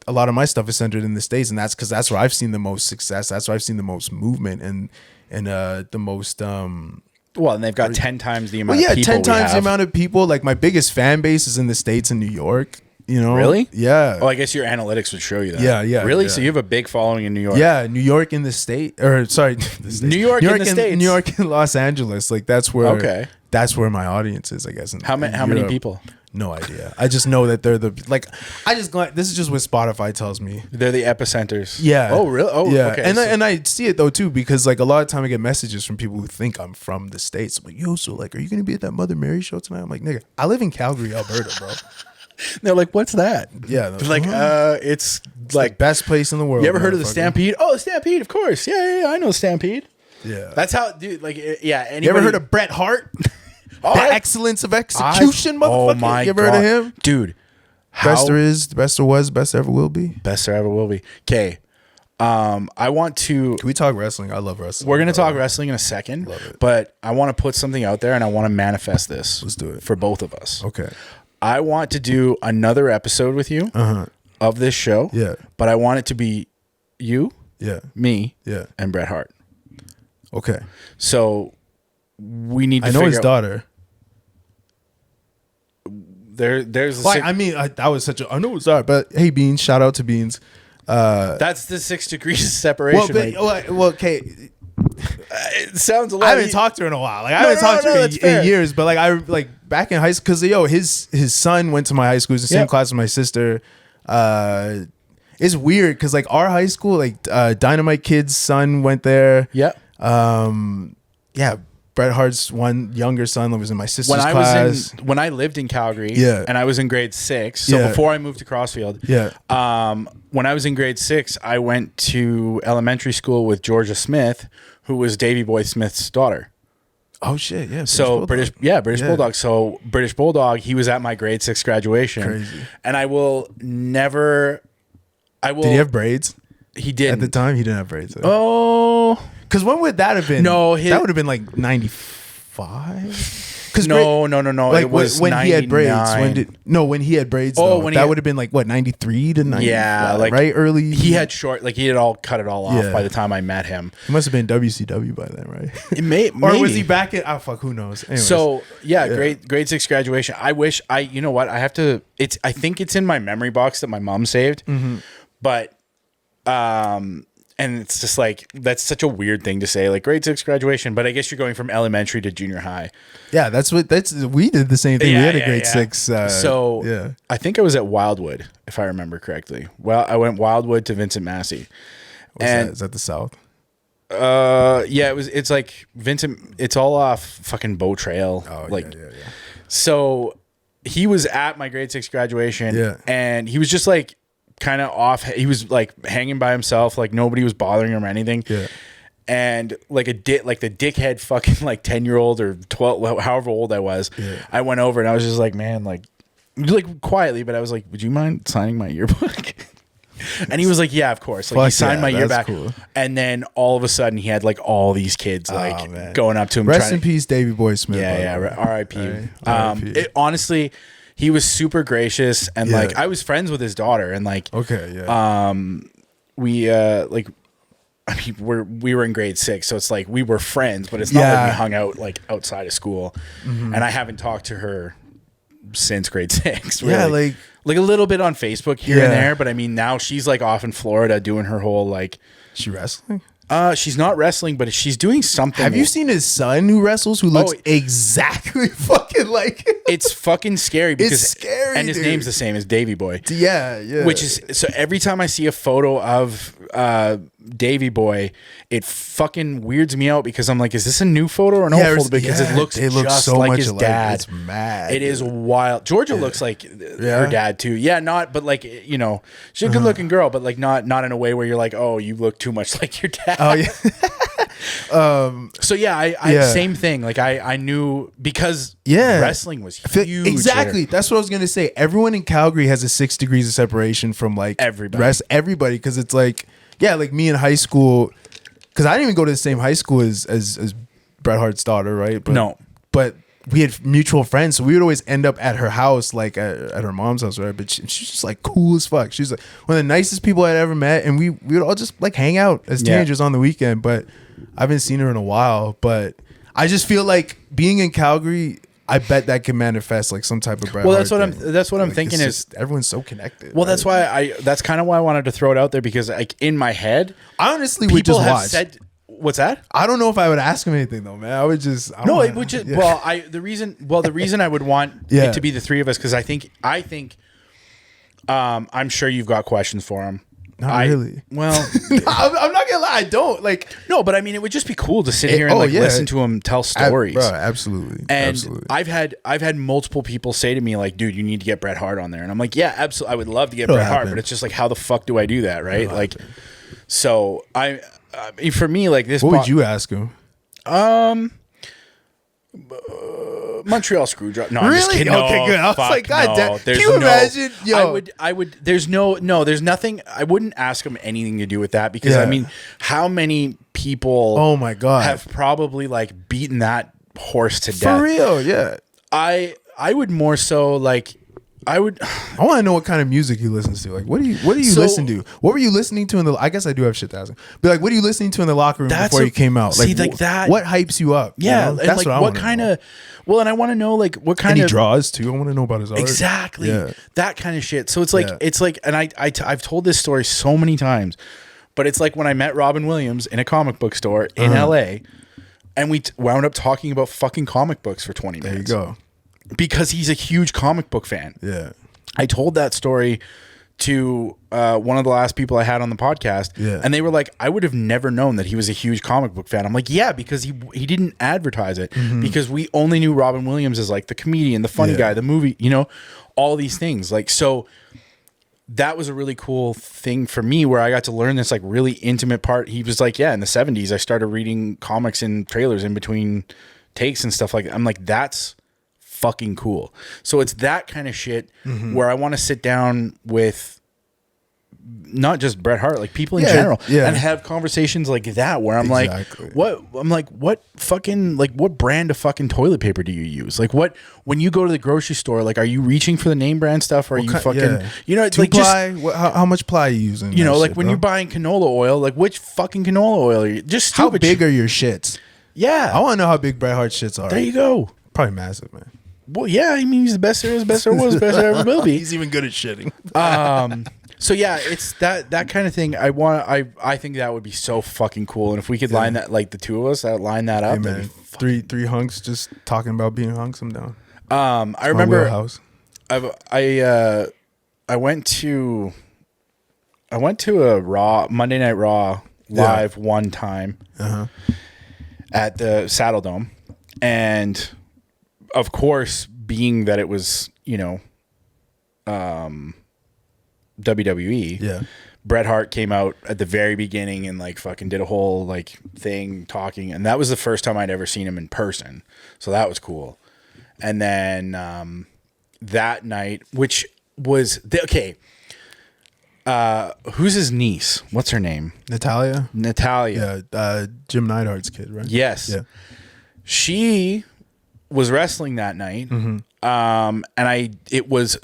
Speaker 3: a lot of my stuff is centered in the States, and that's because that's where I've seen the most success. That's where I've seen the most movement and the most.
Speaker 2: Well, and they've got 10 times the amount of people.
Speaker 3: 10 times the amount of people. Like my biggest fan base is in the States and New York. You know,
Speaker 2: really?
Speaker 3: Yeah.
Speaker 2: Oh, I guess your analytics would show you that.
Speaker 3: Yeah.
Speaker 2: Really?
Speaker 3: Yeah.
Speaker 2: So you have a big following in New York?
Speaker 3: Yeah, New York in the state, or sorry, the States.
Speaker 2: New York in the States.
Speaker 3: New York and Los Angeles. Like that's where.
Speaker 2: Okay.
Speaker 3: That's where my audience is, I guess.
Speaker 2: How many people?
Speaker 3: No idea. I just know that they're this is just what Spotify tells me.
Speaker 2: They're the epicenters.
Speaker 3: Yeah.
Speaker 2: Oh, really? Oh,
Speaker 3: yeah.
Speaker 2: okay.
Speaker 3: And I see it though too, because like a lot of time I get messages from people who think I'm from the States. I'm like, yo, so like, are you gonna be at that Mother Mary show tonight? I'm like, nigga, I live in Calgary, Alberta, bro.
Speaker 2: They're like, what's that?
Speaker 3: Yeah.
Speaker 2: Like, it's
Speaker 3: like the best place in the world.
Speaker 2: You ever heard of the Stampede? Oh, the Stampede, of course. Yeah. I know Stampede.
Speaker 3: Yeah.
Speaker 2: That's how, dude. Like, yeah.
Speaker 3: You ever heard of Bret Hart?
Speaker 2: Oh,
Speaker 3: the excellence of execution, motherfucker.
Speaker 2: Oh my
Speaker 3: you ever heard of him?
Speaker 2: Dude.
Speaker 3: Best there is, the best there was, best there ever will be.
Speaker 2: Best there ever will be. Okay. I want to.
Speaker 3: Can we talk wrestling? I love wrestling.
Speaker 2: We're going to talk wrestling in a second.
Speaker 3: Love it.
Speaker 2: But I want to put something out there and I want to manifest this.
Speaker 3: Let's do it.
Speaker 2: For both of us.
Speaker 3: Okay.
Speaker 2: I want to do another episode with you of this show.
Speaker 3: Yeah.
Speaker 2: But I want it to be you, me, and Bret Hart.
Speaker 3: Okay.
Speaker 2: So we need to
Speaker 3: I know his daughter.
Speaker 2: There's
Speaker 3: I mean, that was such a. I know it's hard, but hey, Beans, shout out to Beans.
Speaker 2: That's the 6 degrees of separation.
Speaker 3: Well, okay.
Speaker 2: It sounds a lot.
Speaker 3: I haven't talked to her in a while. Like I haven't talked to her in years. But like I like back in high school, because his son went to my high school. He was the same class as my sister. It's weird because like our high school, like Dynamite Kid's son went there.
Speaker 2: Yeah.
Speaker 3: Yeah. Bret Hart's one younger son was in my sister's class.
Speaker 2: When I lived in Calgary, and I was in grade 6, so before I moved to Crossfield, when I was in grade 6, I went to elementary school with Georgia Smith, who was Davy Boy Smith's daughter.
Speaker 3: Oh shit, yeah.
Speaker 2: British Bulldog. So British Bulldog, he was at my grade 6 graduation.
Speaker 3: Crazy.
Speaker 2: And I will never.
Speaker 3: Did he have braids?
Speaker 2: He did.
Speaker 3: At the time, he didn't have braids.
Speaker 2: Oh.
Speaker 3: Because when would that have been?
Speaker 2: No,
Speaker 3: that would have been like 95.
Speaker 2: No.
Speaker 3: Like
Speaker 2: it was
Speaker 3: when he had braids.
Speaker 2: 99.
Speaker 3: When he had braids.
Speaker 2: When
Speaker 3: that would have been like what 93 to 90.
Speaker 2: Yeah, like
Speaker 3: right early.
Speaker 2: He had short, like he had all cut it all off by the time I met him.
Speaker 3: He must have been WCW by then, right?
Speaker 2: It may,
Speaker 3: or was he back in? Oh fuck, who knows? Anyways.
Speaker 2: So grade 6 graduation. I wish you know what? I have to. I think it's in my memory box that my mom saved, but and it's just like, that's such a weird thing to say, like grade 6 graduation, but I guess you're going from elementary to junior high.
Speaker 3: Yeah, we did the same thing. We had a grade 6.
Speaker 2: I think I was at Wildwood, if I remember correctly. Well, I went Wildwood to Vincent Massey.
Speaker 3: Is that the South?
Speaker 2: It's like Vincent, it's all off fucking Bow Trail.
Speaker 3: Oh,
Speaker 2: like,
Speaker 3: yeah.
Speaker 2: So he was at my grade 6 graduation and he was just like, kind of off. He was like hanging by himself, like nobody was bothering him or anything. And like the dickhead fucking like 10-year-old or 12, however old I was, I went over and I was just like, man, like quietly, but I was like, would you mind signing my yearbook? And he was like, yeah, of course. Like he signed my yearbook. Cool. And then all of a sudden he had like all these kids like going up to him.
Speaker 3: Rest in peace, Davy Boy Smith.
Speaker 2: R.I.P. Honestly, he was super gracious and like I was friends with his daughter and like we like, I mean, we were in grade 6, so it's like we were friends, but it's not like we hung out like outside of school. And I haven't talked to her since grade 6. Really. Like a little bit on Facebook here and there, but I mean now she's like off in Florida doing her whole like.
Speaker 3: She wrestling?
Speaker 2: She's not wrestling, but she's doing something.
Speaker 3: Have you seen his son who wrestles? Who looks exactly fucking like him?
Speaker 2: It's fucking scary because
Speaker 3: It's scary,
Speaker 2: and his
Speaker 3: dude.
Speaker 2: name's the same as Davy Boy.
Speaker 3: Yeah.
Speaker 2: Which is so every time I see a photo of Davy Boy, it fucking weirds me out because I'm like, is this a new photo or an old photo? Because it looks just
Speaker 3: so
Speaker 2: like
Speaker 3: much
Speaker 2: his
Speaker 3: alike.
Speaker 2: dad.
Speaker 3: It's mad.
Speaker 2: It is wild. Georgia looks like her dad too. Yeah, not but like she's a good looking girl, but like not in a way where you're like, oh, you look too much like your dad.
Speaker 3: Oh yeah.
Speaker 2: So yeah, I same thing. Like I knew because wrestling was huge.
Speaker 3: Exactly. That's what I was gonna say. Everyone in Calgary has a 6 degrees of separation from like everybody because it's like like me in high school, because I didn't even go to the same high school as Bret Hart's daughter, right? But we had mutual friends, so we would always end up at her house, like at her mom's house, right? But she's just like cool as fuck. She's like one of the nicest people I'd ever met, and we would all just like hang out as teenagers on the weekend. But I haven't seen her in a while. But I just feel like being in Calgary, I bet that can manifest like some type of Bret Hart thing.
Speaker 2: That's what I'm
Speaker 3: Like,
Speaker 2: thinking is
Speaker 3: everyone's so connected.
Speaker 2: Well, that's why that's kind of why I wanted to throw it out there, because like in my head,
Speaker 3: I honestly would just watch.
Speaker 2: Said, what's that?
Speaker 3: I don't know if I would ask him anything though, man. I would just
Speaker 2: it would just the reason I would want it to be the three of us, because I think I'm sure you've got questions for him.
Speaker 3: Not really.
Speaker 2: Well,
Speaker 3: I'm not gonna lie. I don't like.
Speaker 2: No, but I mean, it would just be cool to sit here and listen to him tell stories.
Speaker 3: Bro, absolutely.
Speaker 2: And
Speaker 3: absolutely.
Speaker 2: I've had multiple people say to me like, "Dude, you need to get Bret Hart on there," and I'm like, "Yeah, absolutely. I would love to get Bret Hart, but it's just like, how the fuck do I do that, right?" Like, so I mean, for me, like this.
Speaker 3: What would you ask him?
Speaker 2: Montreal Screwdriver. No,
Speaker 3: really?
Speaker 2: I'm just kidding.
Speaker 3: Okay,
Speaker 2: no,
Speaker 3: good. I was
Speaker 2: fuck,
Speaker 3: like, God
Speaker 2: no.
Speaker 3: damn.
Speaker 2: There's
Speaker 3: Can you imagine? Yo.
Speaker 2: I would. There's there's nothing. I wouldn't ask him anything to do with that, because I mean, how many people?
Speaker 3: Oh my God.
Speaker 2: Have probably like beaten that horse to death.
Speaker 3: For real? Yeah.
Speaker 2: I would more so like. I want
Speaker 3: to know what kind of music he listens to. Like, what do you listen to? What were you listening to in the? I guess I do have shit to ask him. But like, what are you listening to in the locker room before you came out?
Speaker 2: See,
Speaker 3: like
Speaker 2: that.
Speaker 3: What hypes you up?
Speaker 2: Yeah,
Speaker 3: you know?
Speaker 2: and
Speaker 3: That's
Speaker 2: like
Speaker 3: what I
Speaker 2: what kind of. Well, and I want to know like what kind
Speaker 3: and he
Speaker 2: of
Speaker 3: draws too. I want to know about his art.
Speaker 2: Exactly.
Speaker 3: Yeah.
Speaker 2: That kind of shit. So it's like, and I've told this story so many times, but it's like when I met Robin Williams in a comic book store in LA, and we wound up talking about fucking comic books for 20 minutes.
Speaker 3: There you go.
Speaker 2: Because he's a huge comic book fan.
Speaker 3: Yeah.
Speaker 2: I told that story to one of the last people I had on the podcast, and they were like, I would have never known that he was a huge comic book fan. I'm like, yeah, because he didn't advertise it, because we only knew Robin Williams as like the comedian, the funny guy, the movie, all these things. Like, so that was a really cool thing for me, where I got to learn this like really intimate part. He was like, yeah, in the 70s, I started reading comics in trailers in between takes and stuff like that. I'm like, that's fucking cool. So it's that kind of shit where I want to sit down with not just Bret Hart, like people in general, and have conversations like that, where I'm like, what fucking, like, what brand of fucking toilet paper do you use? Like, what, when you go to the grocery store, like, are you reaching for the name brand stuff, or are you fucking, it's like,
Speaker 3: ply, how much ply are you using?
Speaker 2: Like when you're buying canola oil, like which fucking canola oil are you? Just stupid.
Speaker 3: How big are your shits?
Speaker 2: Yeah.
Speaker 3: I want to know how big Bret Hart's shits are.
Speaker 2: There you go.
Speaker 3: Probably massive, man.
Speaker 2: Well, yeah, I mean, he's the best there is, best there was, best there ever will be.
Speaker 3: He's even good at shitting.
Speaker 2: So yeah, it's that kind of thing. I think that would be so fucking cool, and if we could line that, like the two of us, line that up.
Speaker 3: Hey man, three hunks just talking about being hunks. I'm down.
Speaker 2: I remember I went to a Monday Night Raw live one time at the Saddle Dome, and of course, being that it was, WWE, Bret Hart came out at the very beginning and like fucking did a whole like thing talking, and that was the first time I'd ever seen him in person, so that was cool. And then that night, which was who's his niece? What's her name?
Speaker 3: Natalia.
Speaker 2: Yeah,
Speaker 3: Jim Neidhart's kid, right?
Speaker 2: Yes. Yeah. She was wrestling that night, and it was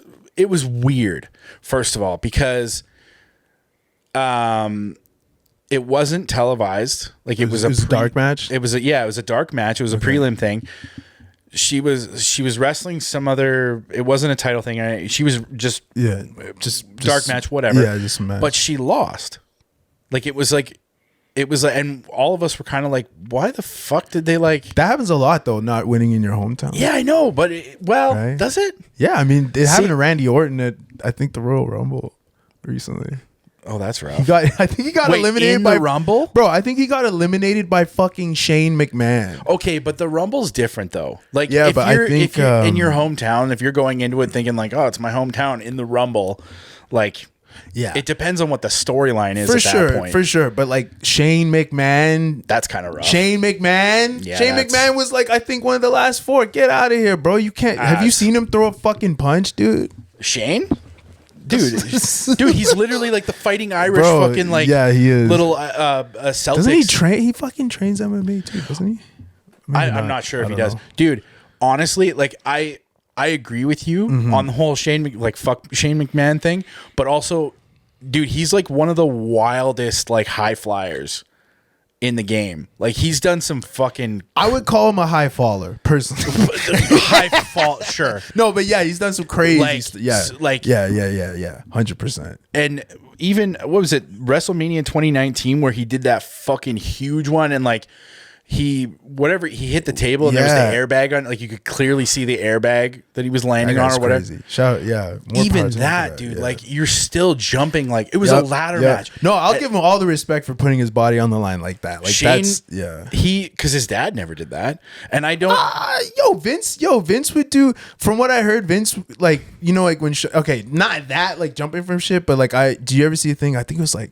Speaker 2: weird, first of all, because it wasn't televised. Like it was a
Speaker 3: dark match.
Speaker 2: It was a dark match. It was a prelim thing. She was wrestling some other. It wasn't a title thing. She was just dark match, whatever.
Speaker 3: Yeah, just a match.
Speaker 2: But she lost. Like it was like it was, and all of us were kind of like, why the fuck did they like?
Speaker 3: That happens a lot though, not winning in your hometown.
Speaker 2: Yeah, I know, but
Speaker 3: Right?
Speaker 2: does it?
Speaker 3: Yeah, I mean, it happened to Randy Orton at I think the Royal Rumble recently.
Speaker 2: Oh, that's rough.
Speaker 3: I think he got
Speaker 2: Wait,
Speaker 3: eliminated
Speaker 2: in
Speaker 3: by
Speaker 2: the Rumble?
Speaker 3: Bro, I think he got eliminated by fucking Shane McMahon.
Speaker 2: Okay, but the Rumble's different though. Like,
Speaker 3: Yeah,
Speaker 2: if
Speaker 3: but
Speaker 2: you're,
Speaker 3: I think
Speaker 2: if you're in your hometown, if you're going into it thinking like, oh, it's my hometown in the Rumble, like,
Speaker 3: yeah,
Speaker 2: it depends on what the storyline is
Speaker 3: for
Speaker 2: at
Speaker 3: sure,
Speaker 2: that point.
Speaker 3: for sure. But like Shane McMahon,
Speaker 2: That's kind of rough.
Speaker 3: Shane McMahon,
Speaker 2: Yeah,
Speaker 3: Shane
Speaker 2: that's-
Speaker 3: McMahon was like I think one of the last 4. Get out of here, bro. You can't. Have you seen him throw a fucking punch, dude?
Speaker 2: Shane? Dude, he's literally like the fighting Irish
Speaker 3: Bro,
Speaker 2: fucking like
Speaker 3: yeah, he is.
Speaker 2: little Celtics.
Speaker 3: Doesn't he train? He fucking trains MMA too, doesn't he? Maybe
Speaker 2: I'm not sure if
Speaker 3: I
Speaker 2: he
Speaker 3: don't
Speaker 2: does.
Speaker 3: know.
Speaker 2: Dude, honestly, like I agree with you on the whole Shane McMahon thing, but also, dude, he's like one of the wildest like high flyers in the game. Like he's done some fucking
Speaker 3: I would call him a high faller, personally.
Speaker 2: high fall, sure.
Speaker 3: No, but yeah, he's done some crazy
Speaker 2: Like,
Speaker 3: stuff. Yeah.
Speaker 2: like-
Speaker 3: yeah, 100%.
Speaker 2: And even what was it, WrestleMania 2019, where he did that fucking huge one, and like he hit the table and there was
Speaker 3: Yeah.
Speaker 2: the airbag on, like you could clearly see the airbag that he was landing on or whatever.
Speaker 3: Crazy. Shout, yeah. more
Speaker 2: Even
Speaker 3: power to him
Speaker 2: that,
Speaker 3: for
Speaker 2: dude,
Speaker 3: yeah.
Speaker 2: like you're still jumping. Like it was a ladder match.
Speaker 3: No, I'll give him all the respect for putting his body on the line like that. Like
Speaker 2: Shane,
Speaker 3: that's yeah.
Speaker 2: because his dad never did that, and I don't.
Speaker 3: Vince would do. From what I heard, Vince like like when okay, not that like jumping from shit, but like do you ever see a thing? I think it was like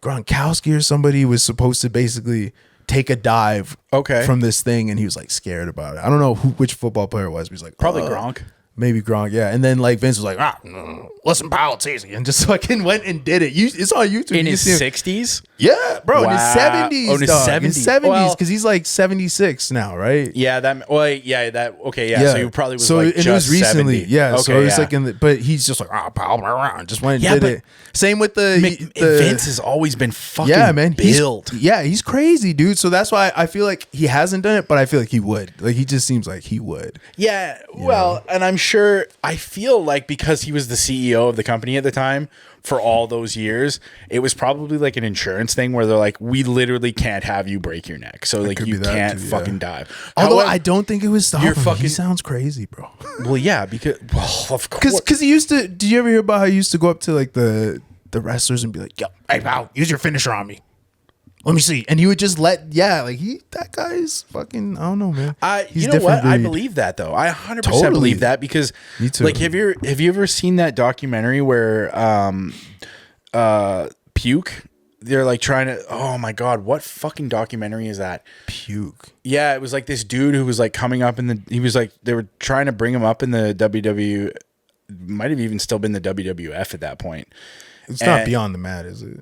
Speaker 3: Gronkowski or somebody was supposed to basically take a dive from this thing, and he was like scared about it. I don't know which football player it was, but he's like
Speaker 2: Probably Gronk.
Speaker 3: Maybe Gronk, yeah. And then like Vince was like, listen, pal, it's easy, and just fucking went and did it. It's on YouTube.
Speaker 2: In
Speaker 3: You
Speaker 2: his
Speaker 3: see him.
Speaker 2: 60s?
Speaker 3: Yeah, bro, in his
Speaker 2: Wow.
Speaker 3: 70s.
Speaker 2: Oh, in his
Speaker 3: dog.
Speaker 2: 70s.
Speaker 3: In his 70s,
Speaker 2: Well-
Speaker 3: because he's like 76 now, right?
Speaker 2: Yeah, so you probably was
Speaker 3: so
Speaker 2: like
Speaker 3: and
Speaker 2: just
Speaker 3: it was recently,
Speaker 2: 70.
Speaker 3: yeah. so it was
Speaker 2: yeah.
Speaker 3: like but he's just like, pal, just went and
Speaker 2: Yeah,
Speaker 3: did
Speaker 2: but
Speaker 3: it. Same with the
Speaker 2: Vince has always been fucking built.
Speaker 3: He's crazy, dude. So that's why I feel like he hasn't done it, but I feel like he would. Like he just seems like he would.
Speaker 2: Yeah, well, and I'm sure, I feel like because he was the CEO of the company at the time for all those years, it was probably like an insurance thing where they're like, we literally can't have you break your neck. So like
Speaker 3: could
Speaker 2: you
Speaker 3: be that
Speaker 2: can't
Speaker 3: too, yeah.
Speaker 2: fucking dive.
Speaker 3: Although
Speaker 2: However-
Speaker 3: I don't think it was stopping.
Speaker 2: You're fucking-
Speaker 3: He sounds crazy, bro.
Speaker 2: well, yeah, because, of course.
Speaker 3: Because he used to. Did you ever hear about how he used to go up to like the wrestlers and be like, "Yo, hey pal, use your finisher on me. Let me see." And he would just that guy's fucking. I don't know, man. He's
Speaker 2: you know what?
Speaker 3: different
Speaker 2: I
Speaker 3: breed.
Speaker 2: believe that though. I 100%
Speaker 3: Totally.
Speaker 2: believe that because,
Speaker 3: Me too.
Speaker 2: like, have you ever seen that documentary where, Puke? They're like trying to. Oh my god, what fucking documentary is that?
Speaker 3: Puke.
Speaker 2: Yeah, it was like this dude who was like coming up he was like, they were trying to bring him up in the WW, might have even still been the WWF at that point.
Speaker 3: It's not Beyond the Mat, is it?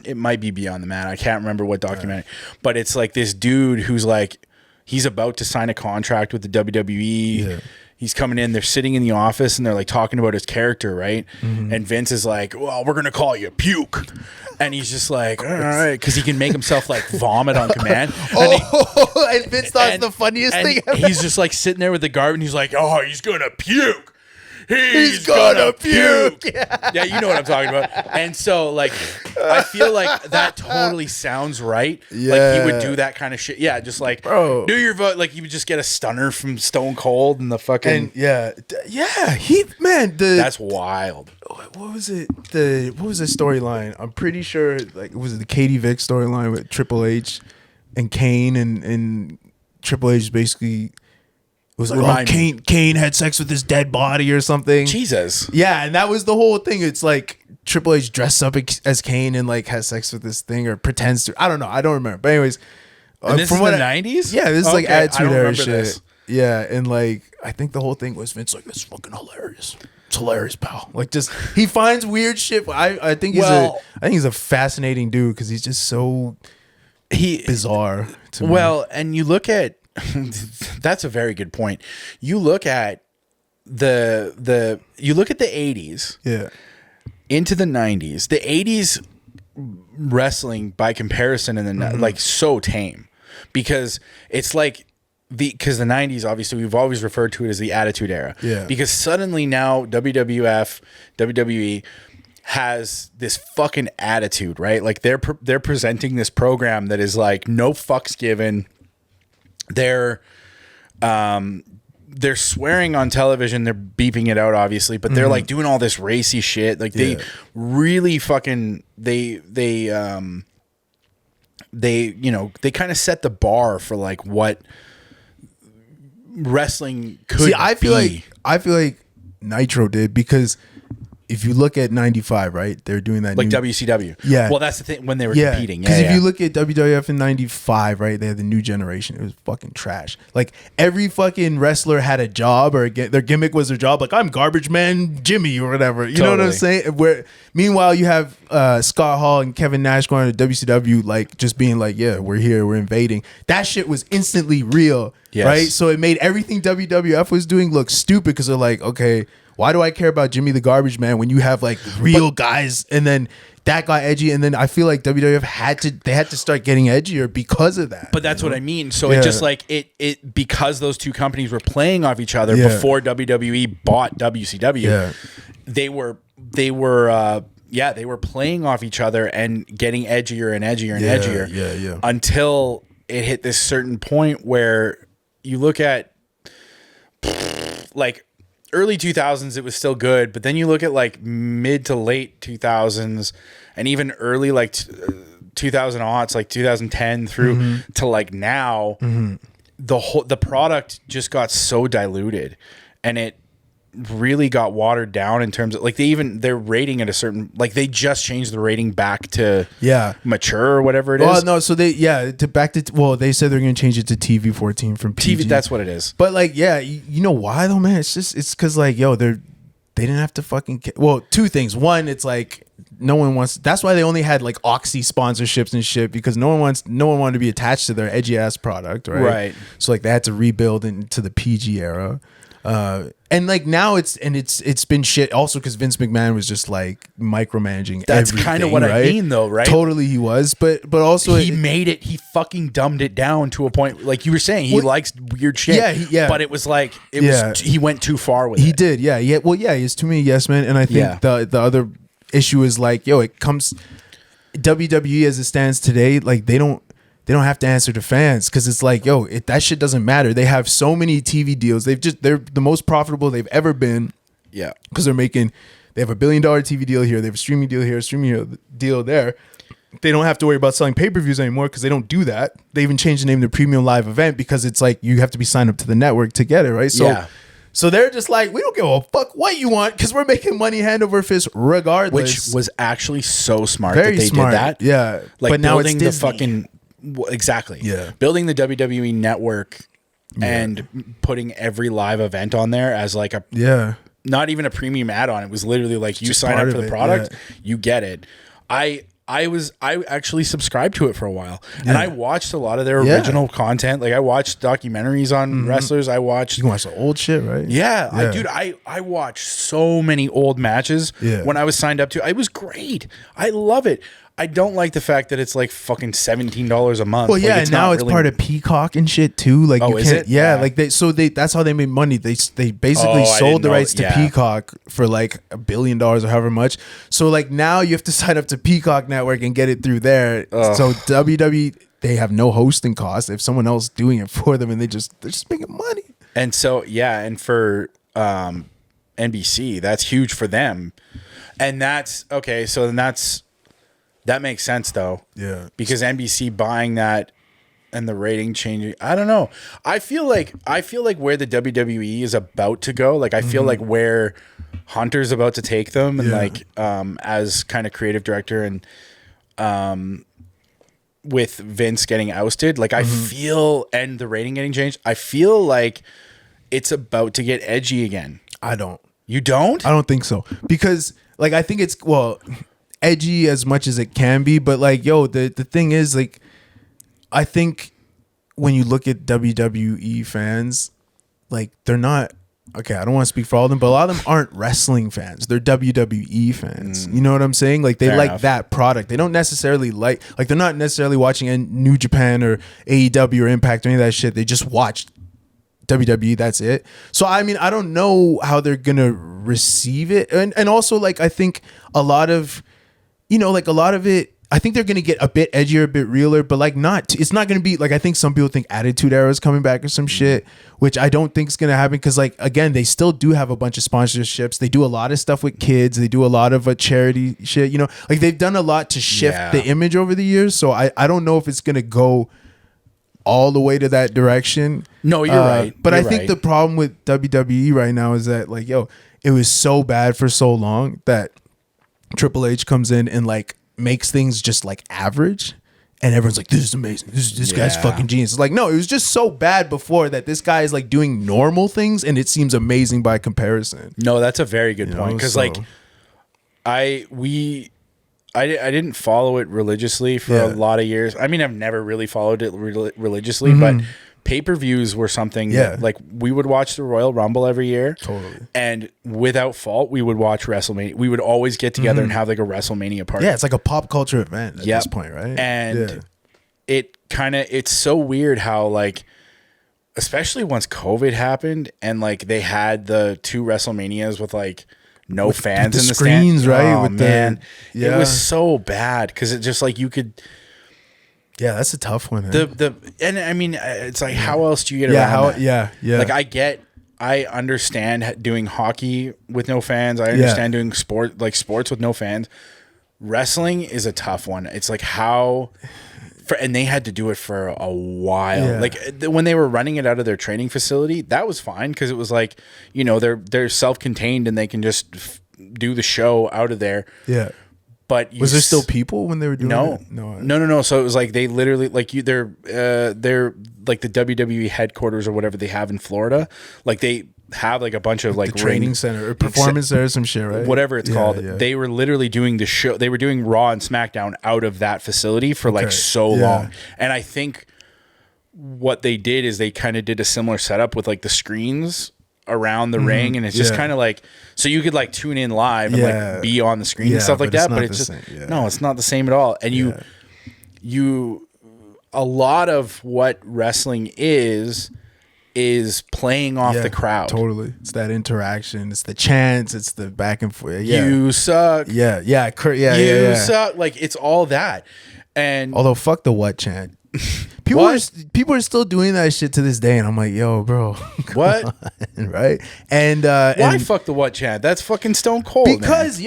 Speaker 2: It might be Beyond the Mat. I can't remember what documentary, but it's like this dude who's like, he's about to sign a contract with the WWE.
Speaker 3: Yeah.
Speaker 2: He's coming in, they're sitting in the office and they're like talking about his character, right?
Speaker 3: Mm-hmm.
Speaker 2: And Vince is like, well, we're going to call you Puke. And he's just like, all right, because he can make himself like vomit on command.
Speaker 3: And Vince thought it's
Speaker 2: and-
Speaker 3: the funniest
Speaker 2: and
Speaker 3: thing ever.
Speaker 2: he's just like sitting there with the garbage and he's like, oh, he's going to puke. He's
Speaker 3: gonna
Speaker 2: gonna puke.
Speaker 3: puke.
Speaker 2: Yeah, you know what I'm talking about. And so, like, I feel like that totally sounds right. Like, he
Speaker 3: Yeah.
Speaker 2: would do that kind of shit. Yeah, just like,
Speaker 3: Bro.
Speaker 2: do your vote. Like, he would just get a stunner from Stone Cold and the fucking.
Speaker 3: And yeah,
Speaker 2: That's wild.
Speaker 3: what was it? What was the storyline? I'm pretty sure like it was the Katie Vick storyline with Triple H and Kane and Triple H basically was like,
Speaker 2: Remind me.
Speaker 3: Kane had sex with his dead body or something.
Speaker 2: Jesus.
Speaker 3: Yeah, and that was the whole thing. It's like Triple H dressed up as Kane and like has sex with this thing or pretends to. I don't know. I don't remember. But anyways,
Speaker 2: And this is the 90s?
Speaker 3: Yeah, this is like
Speaker 2: Okay, I
Speaker 3: Attitude
Speaker 2: don't
Speaker 3: Era
Speaker 2: remember
Speaker 3: shit.
Speaker 2: this.
Speaker 3: Yeah, and like I think the whole thing was Vince like, "It's fucking hilarious. It's hilarious, pal." Like just he finds weird shit. I think he's a fascinating dude because he's just so bizarre to me.
Speaker 2: Well, and you look at that's a very good point. You look at the 80s
Speaker 3: Yeah.
Speaker 2: into the 90s. The 80s wrestling by comparison and then like so tame because it's like because the 90s obviously we've always referred to it as the Attitude Era.
Speaker 3: Yeah.
Speaker 2: Because suddenly now WWF, WWE has this fucking attitude, right? Like they're presenting this program that is like no fucks given. They're swearing on television. They're beeping it out, obviously, but they're like doing all this racy shit. Like they really fucking they you know, they kind of set the bar for like what wrestling could be.
Speaker 3: I feel like Nitro did, because if you look at 95, right, they're doing that
Speaker 2: like WCW.
Speaker 3: Yeah.
Speaker 2: Well, that's the thing, when they were competing.
Speaker 3: Because if you look at WWF in 95, right, they had the new generation. It was fucking trash. Like every fucking wrestler had a job, or their gimmick was their job. Like, I'm Garbage Man Jimmy or whatever. You know what I'm saying? Where meanwhile you have Scott Hall and Kevin Nash going to WCW, like just being like, yeah, we're here, we're invading. That shit was instantly real, right? So it made everything WWF was doing look stupid, because they're like, okay, why do I care about Jimmy the Garbage Man when you have like real guys? And then that got edgy, and then I feel like WWF had to start getting edgier because of that.
Speaker 2: But that's what I mean. So it just like it because those two companies were playing off each other before WWE bought WCW. Yeah. They were playing off each other and getting edgier and edgier and edgier until it hit this certain point where you look at like early 2000s, it was still good, but then you look at like mid to late 2000s and even early like 2000 aughts, like 2010 through to like now, the product just got so diluted, and it really got watered down in terms of like their rating at a certain, like they just changed the rating back to mature or whatever it is.
Speaker 3: Oh no, so they they said they're gonna change it to TV 14 from PG.
Speaker 2: TV, that's what it is.
Speaker 3: But like, yeah, you know why though, man? It's because like, yo, they didn't have to fucking well, two things. One, it's like no one wants, that's why they only had like Oxy sponsorships and shit, because no one wanted to be attached to their edgy ass product, right? So like they had to rebuild into the PG era. And like now it's been shit also because Vince McMahon was just like micromanaging.
Speaker 2: That's kind of what I mean though, right?
Speaker 3: Totally, he was, but also
Speaker 2: he made it. He fucking dumbed it down to a point, like you were saying. He likes weird shit. Yeah. But it was like was. He went too far with it.
Speaker 3: He did. Yeah. Yeah. Well, yeah. He has too many yes men, and I think the other issue is like, yo, it comes WWE as it stands today. Like they don't have to answer to fans, because it's like, yo, that shit doesn't matter. They have so many TV deals. They're the most profitable they've ever been. Yeah, because they have $1 billion TV deal here. They have a streaming deal here, a streaming deal there. They don't have to worry about selling pay-per-views anymore, because they don't do that. They even changed the name to Premium Live Event, because it's like you have to be signed up to the network to get it, right? So they're just like, we don't give a fuck what you want, because we're making money hand over fist regardless.
Speaker 2: Which was actually so smart that they did that.
Speaker 3: Yeah,
Speaker 2: like
Speaker 3: but now it's
Speaker 2: the fucking. Exactly. Yeah. Building the WWE network and putting every live event on there as like not even a premium add-on. It was literally like you sign up for the product, you get it. I actually subscribed to it for a while, and I watched a lot of their original content. Like I watched documentaries on wrestlers. You
Speaker 3: can watch the old shit, right?
Speaker 2: Yeah. I watched so many old matches when I was signed up to. It was great. I love it. I don't like the fact that it's like fucking $17 a month.
Speaker 3: Well, yeah, and now it's part of Peacock and shit too. Like,
Speaker 2: is it?
Speaker 3: Yeah, like that's how they made money. They basically sold the rights to Peacock for like $1 billion or however much. So like now you have to sign up to Peacock Network and get it through there. So WWE, they have no hosting costs. If someone else doing it for them, and they're just making money.
Speaker 2: And so and for NBC, that's huge for them. And that's okay. So then that makes sense though. Yeah. Because NBC buying that and the rating changing, I don't know. I feel like where the WWE is about to go, like I feel like where Hunter's about to take them, and like as kind of creative director, and with Vince getting ousted, like I feel, and the rating getting changed, I feel like it's about to get edgy again.
Speaker 3: I don't.
Speaker 2: You don't?
Speaker 3: I don't think so. Because like I think it's edgy as much as it can be, but like, yo, the thing is, like, I think when you look at WWE fans, like they're not, okay, I don't want to speak for all of them, but a lot of them aren't wrestling fans. They're WWE fans. You know what I'm saying? Like they Fair enough. That product. They don't necessarily like they're not necessarily watching New Japan or AEW or Impact or any of that shit. They just watched WWE, that's it. So I mean, I don't know how they're gonna receive it, and also like I think a lot of, like a lot of it, I think they're gonna get a bit edgier, a bit realer, but like it's not gonna be like, I think some people think Attitude Era is coming back or some shit, which I don't think is gonna happen, because like again, they still do have a bunch of sponsorships. They do a lot of stuff with kids. They do a lot of charity shit. Like they've done a lot to shift the image over the years. So I don't know if it's gonna go all the way to that direction.
Speaker 2: No, you're right.
Speaker 3: But
Speaker 2: You're
Speaker 3: I think
Speaker 2: right.
Speaker 3: the problem with WWE right now is that like, it was so bad for so long that Triple H comes in and like makes things just like average, and everyone's like, this is amazing, this guy's fucking genius. It's like, no, it was just so bad before that this guy is like doing normal things and it seems amazing by comparison.
Speaker 2: No, that's a very good point, because like I didn't follow it religiously for a lot of years. I mean, I've never really followed it religiously, but pay-per-views were something that, like, we would watch the Royal Rumble every year.
Speaker 3: Totally.
Speaker 2: And without fault, we would watch WrestleMania. We would always get together and have like a WrestleMania party.
Speaker 3: Yeah, it's like a pop culture event at this point, right?
Speaker 2: And it's so weird how like, especially once COVID happened and like they had the 2 WrestleManias with like no fans in the
Speaker 3: screens,
Speaker 2: stand.
Speaker 3: right?
Speaker 2: Oh,
Speaker 3: with
Speaker 2: man,
Speaker 3: it
Speaker 2: was so bad, because it just like you could.
Speaker 3: Yeah, that's a tough one.
Speaker 2: And I mean, it's like, how else do you get around that? Like I understand doing hockey with no fans. I understand doing sports with no fans. Wrestling is a tough one. It's like and they had to do it for a while.
Speaker 3: Yeah.
Speaker 2: Like when they were running it out of their training facility, that was fine, because it was like, they're self-contained and they can just do the show out of there.
Speaker 3: Yeah.
Speaker 2: But
Speaker 3: was there still people when they were doing it?
Speaker 2: No. So it was like they literally they're like the WWE headquarters or whatever they have in Florida. Like they have like a bunch of like
Speaker 3: the training center or performance center or some shit, right?
Speaker 2: Whatever it's called. Yeah. They were literally doing the show. They were doing Raw and SmackDown out of that facility for like so long. And I think what they did is they kind of did a similar setup with like the screens around the ring, and it's just kind of like, so you could like tune in live and like be on the screen and stuff like that, but it's just no, it's not the same at all. And you a lot of what wrestling is playing off the crowd.
Speaker 3: Totally. It's that interaction, it's the chants, it's the back and forth.
Speaker 2: You suck.
Speaker 3: You
Speaker 2: suck. Like it's all that. And
Speaker 3: although fuck the what chant. People are still doing that shit to this day, and I'm like, yo, bro,
Speaker 2: what?
Speaker 3: On, right? And
Speaker 2: why fuck the what chant? That's fucking stone cold.
Speaker 3: Because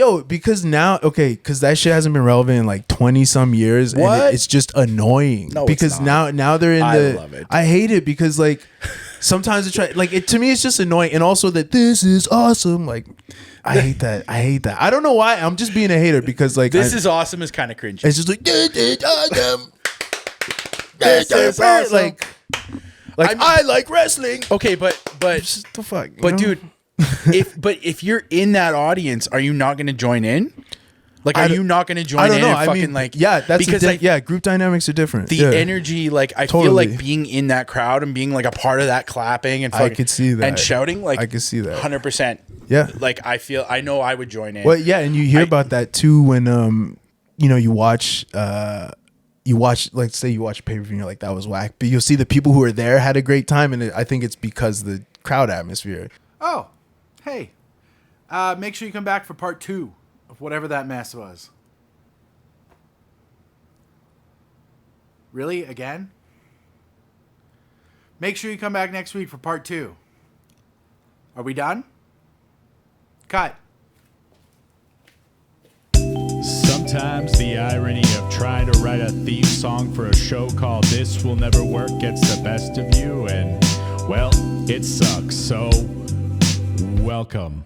Speaker 3: now, because that shit hasn't been relevant in like 20 some years.
Speaker 2: What?
Speaker 3: And it's just annoying.
Speaker 2: No,
Speaker 3: because
Speaker 2: it's not.
Speaker 3: now they're in
Speaker 2: I love it.
Speaker 3: I hate it because like sometimes to me it's just annoying, and also that this is awesome. Like I hate that. I don't know why. I'm just being a hater because like
Speaker 2: this is awesome is kind of cringy.
Speaker 3: It's just like this is awesome.
Speaker 2: This is awesome.
Speaker 3: Like I like wrestling.
Speaker 2: Okay, but
Speaker 3: just the fuck.
Speaker 2: But dude, if you're in that audience, are you not going to join in? Like, are you not going to join in? And fucking
Speaker 3: that's because group dynamics are different.
Speaker 2: The energy, like I feel like being in that crowd and being like a part of that clapping and fucking,
Speaker 3: I could see that
Speaker 2: and shouting. Like
Speaker 3: I could see that
Speaker 2: 100%.
Speaker 3: Yeah,
Speaker 2: like I know I would join in.
Speaker 3: Well, yeah, and you hear about that too when you watch like say you watch pay-per-view and you're like that was whack, but you'll see the people who are there had a great time, and I think it's because the crowd atmosphere.
Speaker 1: Oh, hey, make sure you come back for part 2 of whatever that mess was. Really? Again? Make sure you come back next week for part 2. Are we done? Cut. Sometimes the irony of trying to write a theme song for a show called This Will Never Work gets the best of you, and, well, it sucks. So, welcome.